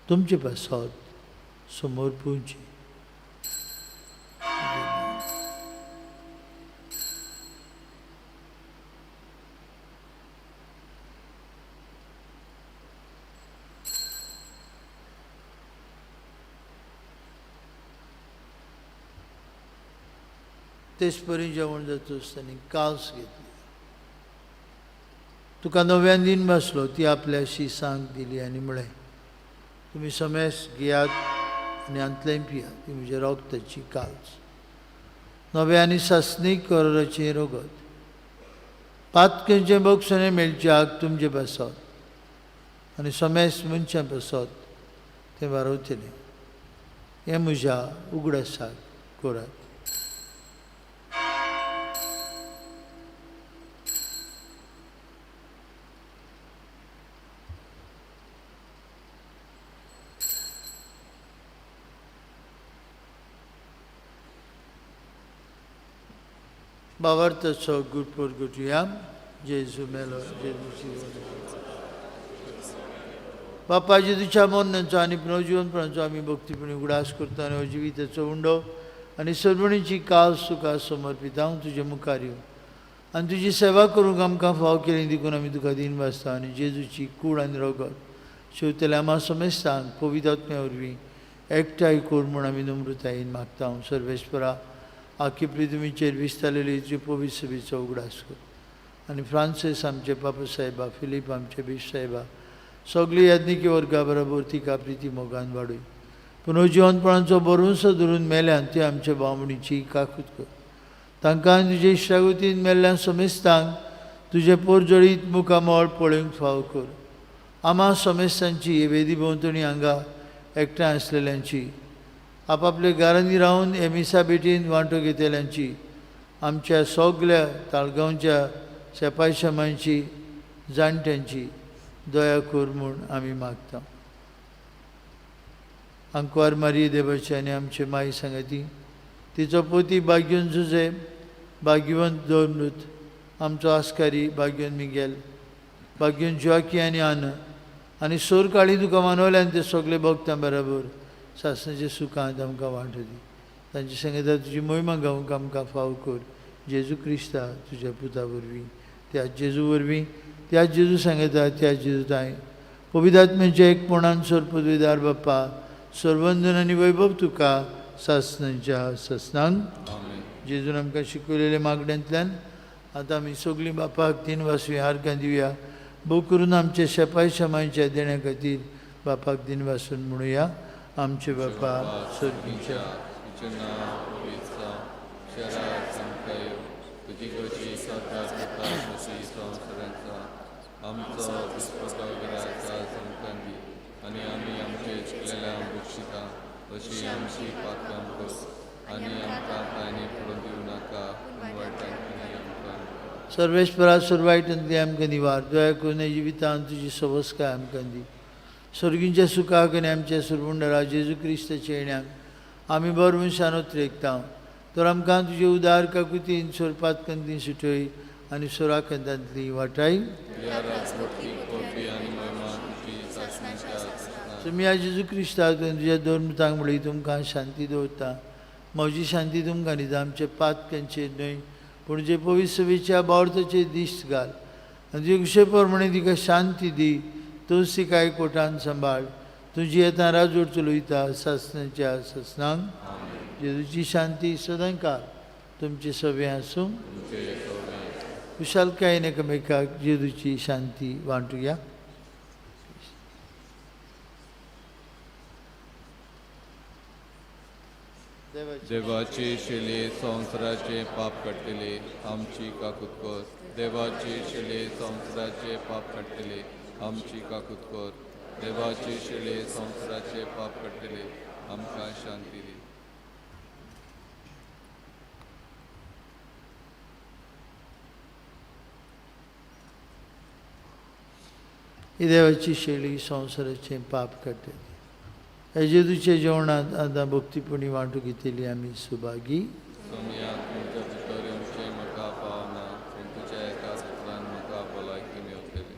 तुमचे पासत समोर पुंची. तेचपरी जेवण जाता आसतना काल्स घेतली. तुका नव्यान दिन बसलो ती आपल्या शिसांक दिली आनी म्हळें, तुमी समेस घेयात आनी अंतल्यान पियात, ती म्हज्या रोगताची काल्स. नवे आनी सासणीक करोराचें रगत. पातकेंचें बोगसणें मेळच्याक तुमचे बसत आनी समेस मनशां बसत तें वारवतलें. हें म्हज्या उगडासाक करात. बावार्थाचो गुरपूर गुटुया. जेजू मेलो, जेजूची बापा जेजूच्या मोन्नांचो आनी पुनर्जीवनपणाचो आमी भक्तीपणी उगडास करता आनी जिविताचो उंडो आनी सरवणीची काल्स तुका समर्पिता. हांव तुजे मुखार येवन आनी तुजी सेवा करूंक आमकां फाव केली देखून आमी तुका दिन वाजता आनी जेजूची कूड आनी रगत शिवतले आमा समेस्तांक पवित्र आत्म्या वरवीं एकठांय कोर म्हूण आमी नम्रतायेन मागता. हांव सर्वेस्परा आख्खी पृथ्वीचेर विस्तारलेली तुजे पवित्र सभेचो उगडास कर आनी फ्रांसीस आमचे पापा साहेबा, फिलीप आमचे बिश साहेबा, सगळी याज्ञिकी वर्गा बरोबर तिका प्रिती मोगान वाडय. पुनर्जीवनपणाचो बरोवंसो धरून मेल्यान ते आमच्या बावमणीची काकूत कर. तांकां तुजे इश्टागतीन मेल्ल्या समेस्तांक तुजे पोरजळीत मुखामोळ पळोवंक फाव कर. आमा समेस्तांची वेदी भोंवतणी हांगा एकठांय आसलेल्यांची, आपापल्या घरांनी रावन हे मिसा बेटीन वांटो घेतल्यांची, आमच्या सगळ्या ताळगांवच्या शेपाय शेमांची, जाणट्यांची दया कर म्हूण आमी मागता. आंकवार मारी देवाची आनी आमचे माई सांगाती, तिचो पोती भाग्योन जुजे, भाग्यवंत दोनूत, आमचो आस्कारी भाग्योन मिगेल, भाग्योन जोकी आनी आनी सोर काळी तुका मानवल्यान ते सगळे भक्तां बरोबर सासणाच्या सुखांत आमकां वांटो दी. तांची सांगता तुजी महिमा गावंक आमकां फाव कर. जेजू क्रिस्ता तुज्या पुता वरवीं, त्या जेजू वरवीं, त्या जेजू सांगता त्या जेजू ताय पवित्र आत्म्याचे एकपणान सोर पदवीदार बाप्पा, सर्वंदन आनी वैभव तुका सासणांच्या ससनांक. जेजून आमकां शिकयलेल्या मागण्यांतल्यान आतां आमी सगळीं बापाक तीन वासवी हारकां दिवया. भोव करून आमच्या शेपाय शेमांच्या देण्या खातीर बापाक दिन वासून म्हणुया. आमचे बापा स्वर्गीच्या
तुजी गोची सरकार करता तशी संवसारांचा आमचो दिसपकाराच्या संकांदी आनी आमी आमचे चिकलेल्या बुक्षिता अशी आमची पात्रां कर आनी आमकां कांय पडून दिवं नाका वायटांतल्यान आमकां.
सर्वेस्परा सर्वायटांतली आमकां निवार. दया करून जिवितांत तुजी सवस्काय आमकां दी. स्वर्गींच्या सुखाक आनी आमच्या सुरवंडरा जेजू क्रिस्ताच्या येण्याक आमी बरोवन शानोत रेखता. तर आमकां तुजे उदार काकुतीन सोरपातकांतली सुटय आनी सोराकांतांतली वाटाय. तुमी ह्या जेजू क्रिस्ताक तुज्या दोन म्हळी तुमकां शांती दवरता. म्हजी शांती तुमकां दिता. आमचे पातकांचेर न्हय पूण जे पवित्र सभेच्या बावर्थाचेर दिश्ट घाल आनी तुजे कुशे प्रमाणे तिका शांती दी. तूंच तिका एकवटान सांबाळ. तुजी येता राजवट चलयता सासणाच्या ससनांक. जेजूची शांती सदां काळ तुमचे सवे आसूं. कुशालकायेन एकामेकाक जेजूची शांती वांटुया.
देवाची शिले संवसाराचे पाप काडटले आमची काकूत कर. देवाची शिले संवसाराचे पाप काडटले आमची काकूत कर. देवाची शिले संवसाराचे पाप काडटले आमकां शांती दी.
ही देवाची शेळी संवसाराचे पाप काडटली. हे जेजूच्या जेवणांत आतां भक्तीपणी वांटो घेतली आमी सुभागी.
सोमयाक तुमच्या भितर येवचें म्हाका पावना पूण तुज्या एका सुत्रान म्हाका भलायकी मेळटली.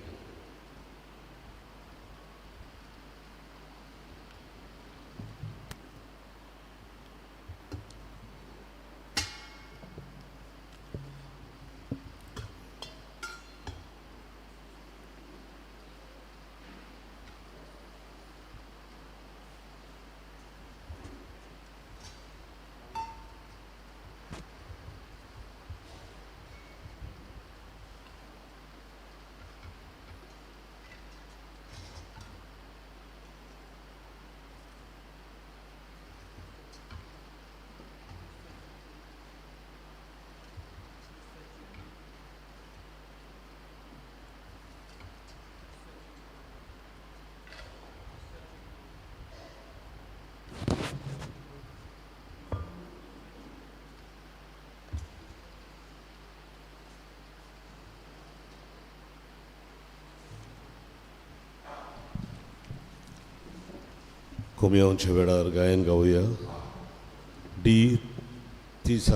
कुमियांच्या वेळार गायन गावया. डी 30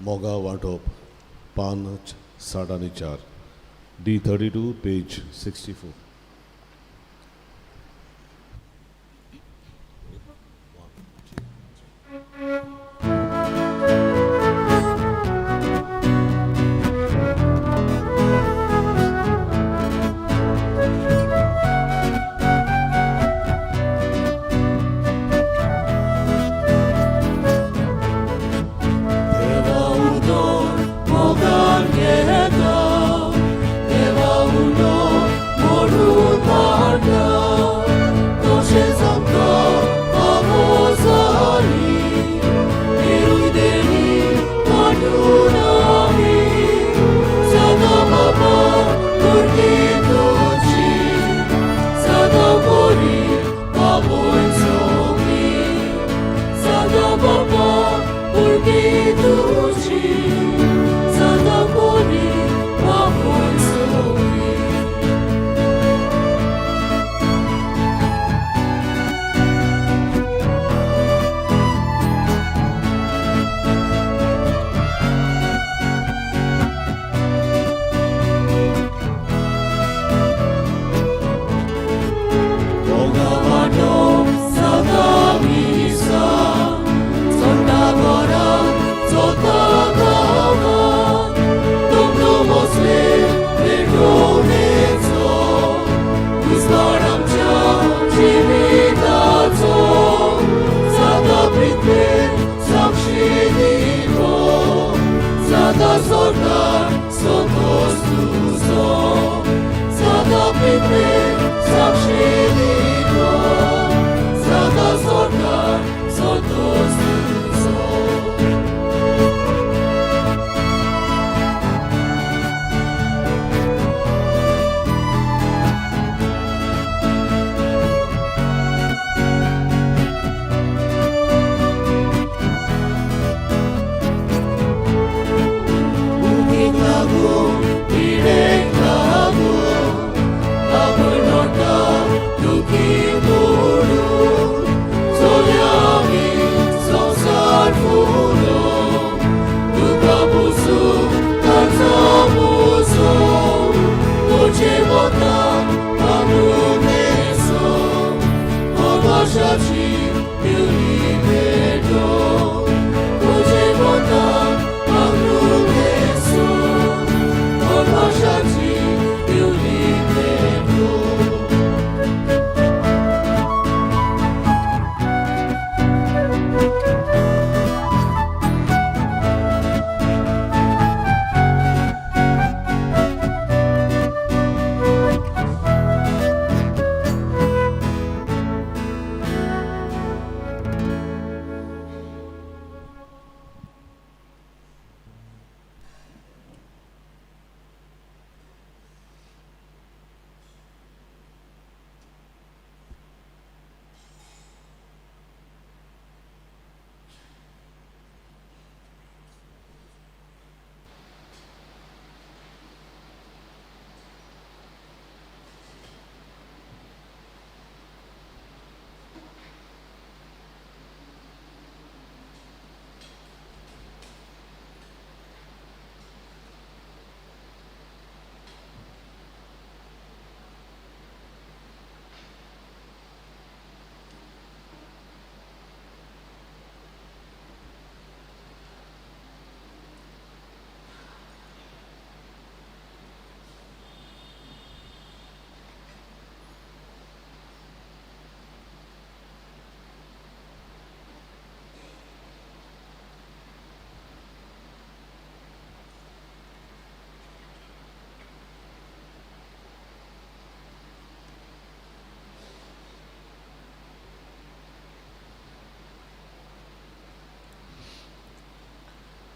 मोगा वांटप 5 4. D32 page 64.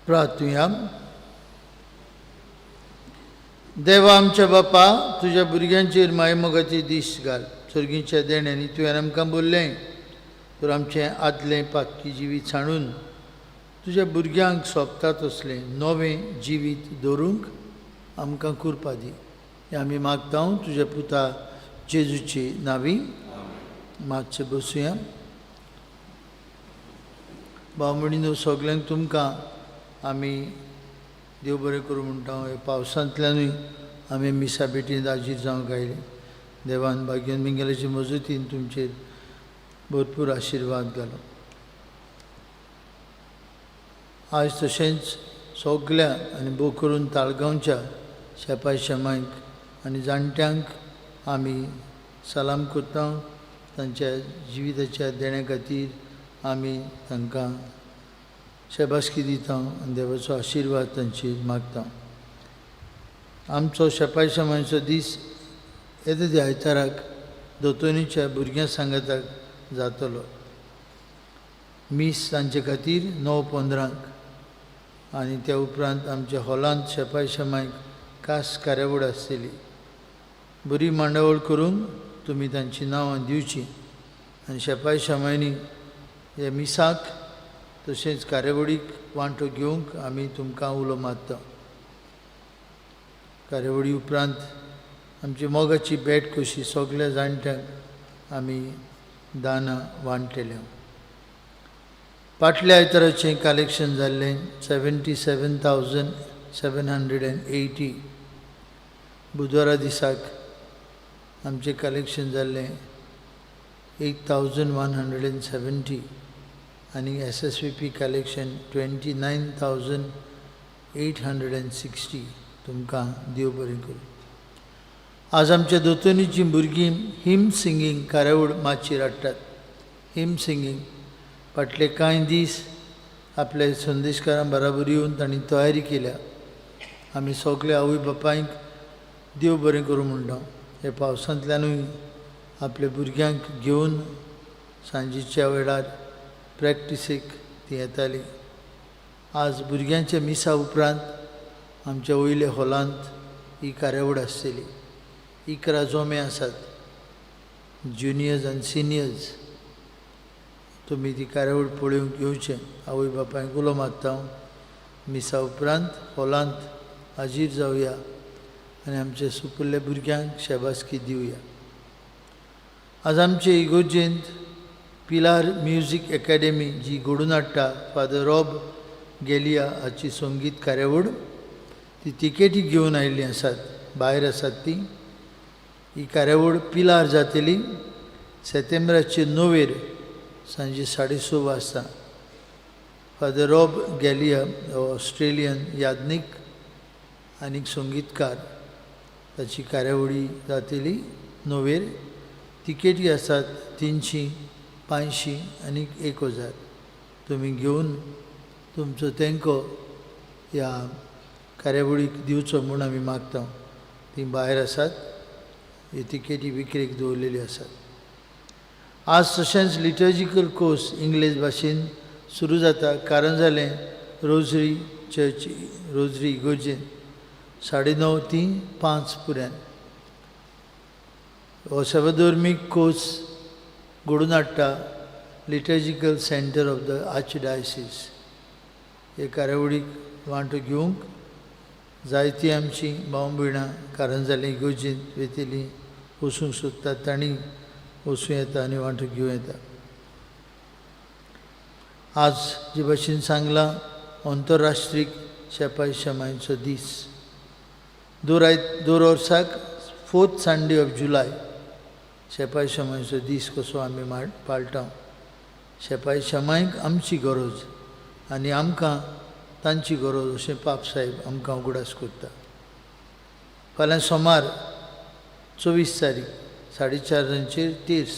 प्रार्थुया. देवा आमच्या बापा, तुझ्या भुरग्यांचेर मायमोगाची दीस घाल. सर्गीच्या देण्यानी तुवें आमकां बोल्लें तर आमचें आदलें पातकी जिवीत सांडून तुज्या भुरग्यांक सोबता तसलें नवें जिवीत दवरूंक आमकां कृपा दी. हें आमी मागता तुज्या पुता जेजूचे नांवी. मातशें बसुया. भाव भयणीनो, सगल्यांक तुमकां आमी देव बरें करूं म्हणटा. हे पावसांतल्यानूय आमी मिसा बेटींत हाजीर जावंक आयले. देवान भाग्यन मिंगेलाची मजतीन तुमचेर भरपूर आशिर्वाद घालो. आज तशेंच सगल्या आनी भोव करून ताळगांवच्या शेपाय शेमांक आनी जाणट्यांक आमी सलाम करता. तांच्या जिविताच्या देण्या खातीर आमी तांकां शेबासकी दिता आनी देवाचो आशिर्वाद तांचेर मागता. आमचो शेपाय शेमांचो दीस येता त्या आयताराक दोतोनीच्या भुरग्यां सांगाताक जातलो. मीस तांचे खातीर 9:15 आनी त्या उपरांत आमच्या हॉलांत शेपाय शेमांक खास कार्यावळ आसतली. बरी मांडावळ करून तुमी तांची नांवां दिवची आनी शेपाय शेमांनी हे मिसाक तशेंच कार्यावळीक वांटो घेवंक आमी तुमकां उलो मारता. कार्यावळी उपरांत आमची मोगाची भेट कशी सगल्या जाणट्यांक आमी दानां वांटलेल्या. फाटल्या आयताराचें कलेक्शन जाल्लें 77,780. बुधवारा दिसाक आमचें कलेक्शन जाल्लें 8,170 आनी SSVP कलेक्शन 29,860. तुमकां देव बरें करूं. आज आमच्या दोतोनीचीं भुरगीं हिम सिंगींग कार्यावळ माचयेर हाडटात. हिम सिंगींग फाटले कांय दीस आपल्या संदेशकारां बराबर येवन तांणी तयारी केल्या. आमी सगळे आवय बापायक देव बरें करूं म्हणटा. हे पावसांतल्यानूय आपल्या भुरग्यांक घेवन सांजेच्या वेळार प्रॅक्टिसेक ती येतालीं. आज भुरग्यांच्या मिसा उपरांत आमच्या वयल्या हॉलांत ही कार्यावळ आसतली. 11 जोमे आसात, ज्युनियर्स आनी सिनियर्स. तुमी ती कार्यावळ पळोवंक येवचें. आवय बापायक उलो मारता. मिसा उपरांत हॉलांत हाजीर जावया आनी आमच्या सुपुल्ल्या भुरग्यांक शेबासकी दिवया. आज आमचे इगोर्जेंत पिलार म्युजीक एकाडेमी जी घडोवन हाडटा फादर रॉब गेलिया हाची संगीत कार्यावळ ती तिकेटी घेवन आयिल्लीं आसात. भायर आसात ती. ही कार्यावळ पिलार जातली सेप्टेंबराचे 9 सांजे 6:30 वाजता. फादर रॉब गेलिया ऑस्ट्रेलियन याज्ञीक आनीक संगीतकार ताची कार्यावळी जातली 9. तिकेटी आसात 300, 500 आनीक 1000. तुमी घेवन तुमचो तेंको ह्या कार्यावळीक दिवचो म्हूण आमी मागता. ती भायर आसात. हे तिकेटी विक्रेक दवरलेली आसात. आज तशेंच लिटर्जिकल कोर्स इंग्लीश भाशेन सुरू जाता. कारण जालें रोजरी चर्च रोजरी इगोर्जेन 9:30 ते 5 पर्यंत. हो सेवाधर्मीक कोर्स घडोवन हाडटा liturgical centre of the archdiocese. हे कार्यावळीक वांटो घेवंक जायतीं आमचीं भाव भयणां कारण जालें इगोर्जेंत वेतेलीं वचूंक सोदतात. तांणी वचूं येता आनी वांटो घेवं येता. आज जे भाशेन सांगलां अंतरराष्ट्रीय शेपाय शेमांचो दीस. दर वर्साक 4th Sunday of July शेपाय शेमांचो दीस कसो आमी पाळटा. शेपाय शेमांक आमची गरज आनी आमकां तांची गरज अशें पाप साहेब आमकां उगडास करता. फाल्यां सोमार 24 तारीख 4:30 तिर्स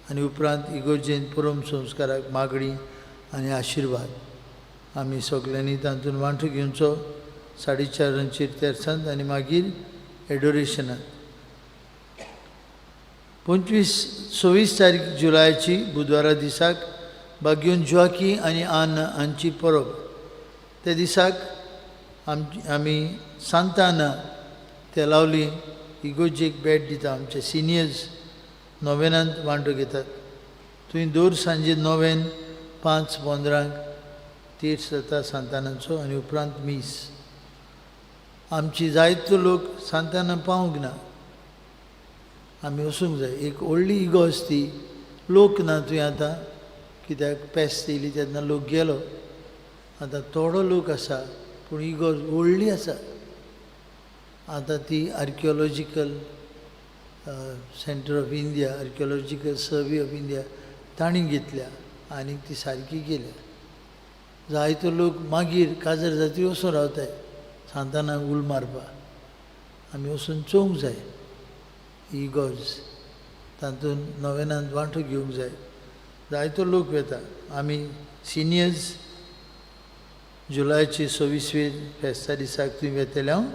आनी उपरांत इगोर्जेंत परम संस्काराक मागणी आनी आशिर्वाद. आमी सगल्यांनी तातूंत वांटो घेवचो 4:30 तेर्सांत आनी मागीर एडोरेशनांत. 26 तारीख जुलायाची बुधवारा दिसाक भाग्योन जोकी आनी आना हांची परब. त्या दिसाक आमी सांताना ते लावली इगोर्जेक भेट दिता. आमचे सिनियर्स 9 वांटो घेतात. थंय दर सांजे 9 5:15 तीर्थ जाता सांतानाचो आनी उपरांत मीस. आमची जायतो लोक सांताना पावूंक ना. आमी वचूंक जाय. एक व्हडली इगो आसती लोक ना थंय आतां कित्याक पेस्त येयली तेन्ना लोक गेलो आतां थोडो लोक आसा पूण इगोर्ज व्हडली आसा आतां ती archaeological centre of India archaeological survey of India तांणी घेतल्या आनी ती सारकी केल्या जायतो लोक मागीर काजर जाती वचून रावताय सांतानाक उल मारपाक आमी वचून चोवंक जाय इगोर्ज तातूंत नोवेनांत वांटो घेवंक जाय जायतो लोक वेता आमी सिनियर्स जुलायाचे 26वेर फेस्ता दिसाक थंय वेतले हांव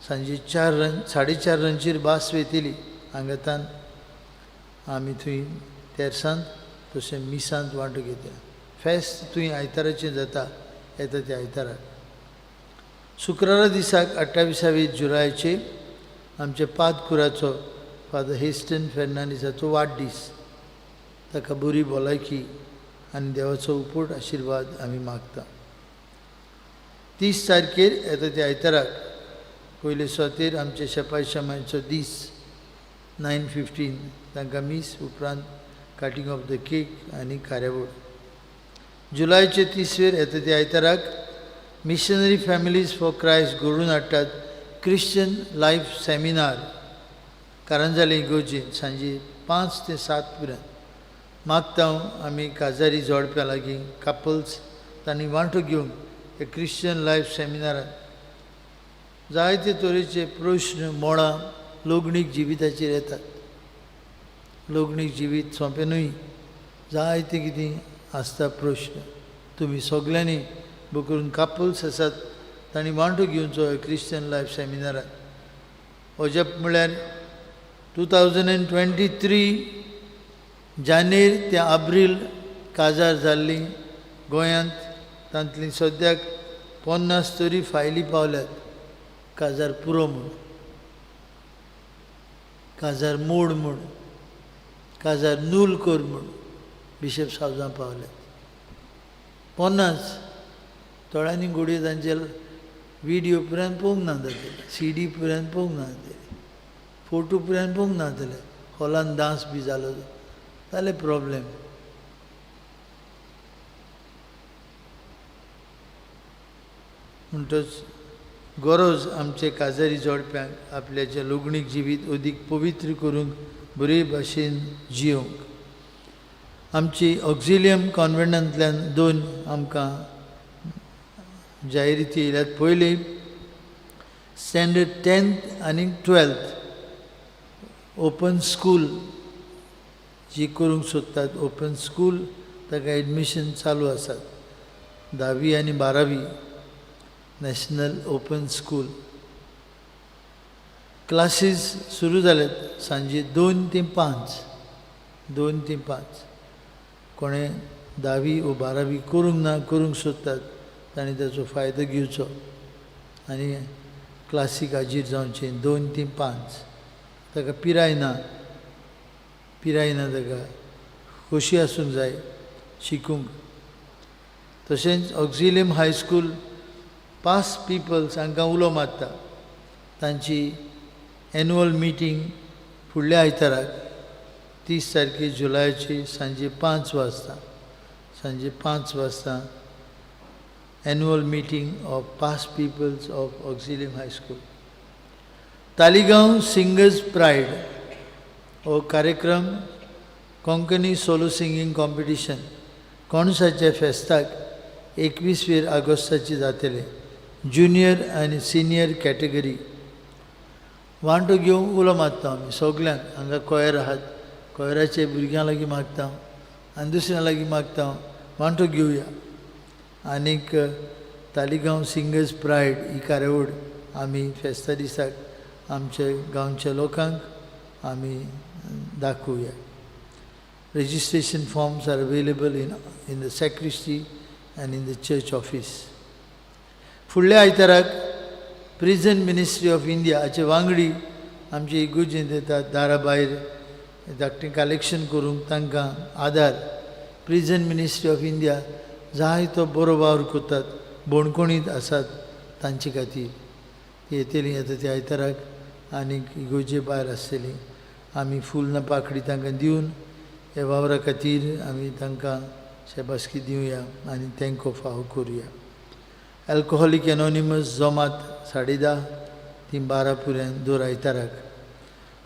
सांजे 4:30 बास वेतली हांगातान आमी थंय तेरसांत तशें मिसांत वांटो घेतल्या फेस्त थंय आयताराचें जाता येता त्या आयताराक शुक्रारा दिसाक 28 जुलायाचे आमचे पादकुराचो फादर हेस्टन फेर्नांडीसाचो वाडदीस ताका बरी भलायकी आनी देवाचो उपूट आशिर्वाद आमी मागता 30 तारखेर येता त्या आयताराक पयले स्वतेर आमचे शेपाय शमायचो दीस 9:15 तांकां मीस उपरांत कटींग ऑफ द केक आनी कार्यावळ जुलायाचे 30वेर येता त्या आयताराक मिशनरी फॅमिलीज फॉर क्रायस्ट घडोवन हाडटात क्रिश्चन लायफ सेमिनार कारंजाले इगोर्जेन सांजे 5 ते 7 पर्यंत मागता आमी काजारी जोडप्या लागीं कपल्स तांणी वांटो घेवंक हे क्रिश्चन लायफ सेमिनारांत जायते तरेचे प्रश्न मोडां लोगणीक जिविताचेर येतात लोगणीक जिवीत सोंपें न्हय जायते कितें आसता प्रश्न तुमी सगल्यांनी करून कपल्स आसात तांणी वांटो घेवचो क्रिश्चन लायफ सेमिनारांत अजप म्हळ्यार 2023 जानेर ते एप्रील काजार जाल्ली गोंयांत तांतली सद्याक 50 तरी फायली पावल्यात काजार पुरो म्हूण काजार मोड म्हूण काजार नूल कर म्हूण बिशप सावजां पावल्यात 50 थोड्यांनी घोडये तांचे व्हिडियो पर्यंत पळोवंक ना जातले CD पर्यंत पळोवंक ना जातले फोटो पर्यंत पळोवंक ना जातले हॉलान डांस बी जालो जाल्यार प्रॉब्लेम म्हणटच गरज आमचे काजारी जोडप्यांक आपल्याचे लोगणीक जिवीत अदीक पवित्र करूंक बरे भाशेन जियोंक आमची ऑक्झिलियम कॉन्व्हेंटांतल्यान 2 आमकां जायराती येयल्यात पयली स्टँडर्ड 10th आनी 12th ओपन स्कूल जी करूंक सोदतात ओपन स्कूल ताका एडमिशन चालू आसात 10वी आनी 12वी नॅशनल ओपन स्कूल क्लासीस सुरू जाल्यात सांजे 2 ते 5 2 ते 5 कोणें 10वी वा 12वी करूंक ना करूंक सोदतात तांणी ताचो फायदो घेवचो आनी क्लासीक हाजीर जावचें 2 ते 5 ताका पिराय ना ताका खोशी आसूंक जाय शिकूंक तशेंच ऑक्झिलियम हायस्कूल पास पीपल्स हांकां उलो मारता तांची एन्युअल मिटींग फुडल्या आयताराक 30 तारखे जुलायाची सांजे 5 वाजता annual meeting of past pupils of Auxilium high school Taleigao singers pride हो कार्यक्रम कोंकणी सोलो सिंगींग कॉम्पिटिशन कोणसाच्या फेस्ताक 21 ऑगस्टाची जातले ज्युनियर आनी सिनियर कॅटेगरी वांटो घेवंक उलो मारता आमी सगल्यांक हांगा कोयर आहात कोयराचे भुरग्यां लागीं मागता आनी दुसऱ्यां लागीं मागता वांटो घेवया आनीक तालिगांव सिंगर्स प्रायड ही कार्यावळ आमी फेस्ता दिसाक आमच्या गांवच्या लोकांक आमी दाखोवया registration forms are available in the sacristy and in the church office. फुडल्या आयताराक प्रिजन मिनिस्ट्री ऑफ इंडिया हाचे वांगडी आमचे इगोर्जेंत येतात दारा भायर धाकटें कलेक्शन करूंक तांकां आदार प्रिजन मिनिस्ट्री ऑफ इंडिया जायतो बरो वावर करतात बोणकोणीत आसात तांचे खातीर ती येतलीं येता त्या आयताराक आनीक इगोर्जे भायर आसतलीं आमी फूल ना पाखडी तांकां दिवन हे वावरा खातीर आमी तांकां शेबासकी दिवया आनी तांकां फावो करुया. अल्कोहोलीक एनोनिमस जमात 10:30 ती 12 पर्यंत दर आयताराक.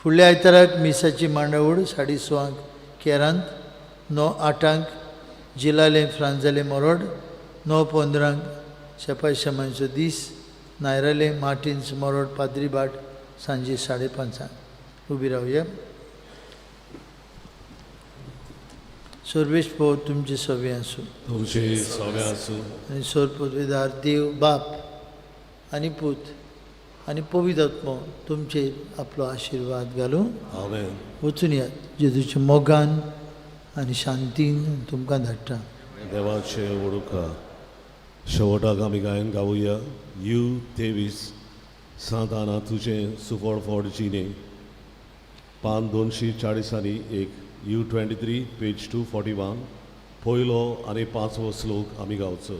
फुडल्या आयताराक मिसाची मांडावळ 6:30 केरांत, 9:08 जिलाले फ्रांजाले मोरोड, 9:15 शेपाय शेमांचो दीस नायराले मार्टिन्स मोरोड पाद्री बाट सांजे 5:30. उबी रावया. सर्वेश भाऊ तुमचे सवे आसूं.
तुमचे सवे आसूं.
आनी सोर पदवीदार देव बाप आनी पूत आनी पवित्र आत्मो तुमचेर आपलो आशिर्वाद घालूं.
आमेन.
वचून यात. जेजूच्या मोगान आनी शांतीन तुमकां धाडटा.
देवाचे वडुका शेवटाक आमी गायन गावुया. यू 23 सांत आना तुजें सुफळ फोड जिणे पान 241 यू 23 पेज 241 पयलो आनी 5वो श्लोक आमी गावचो.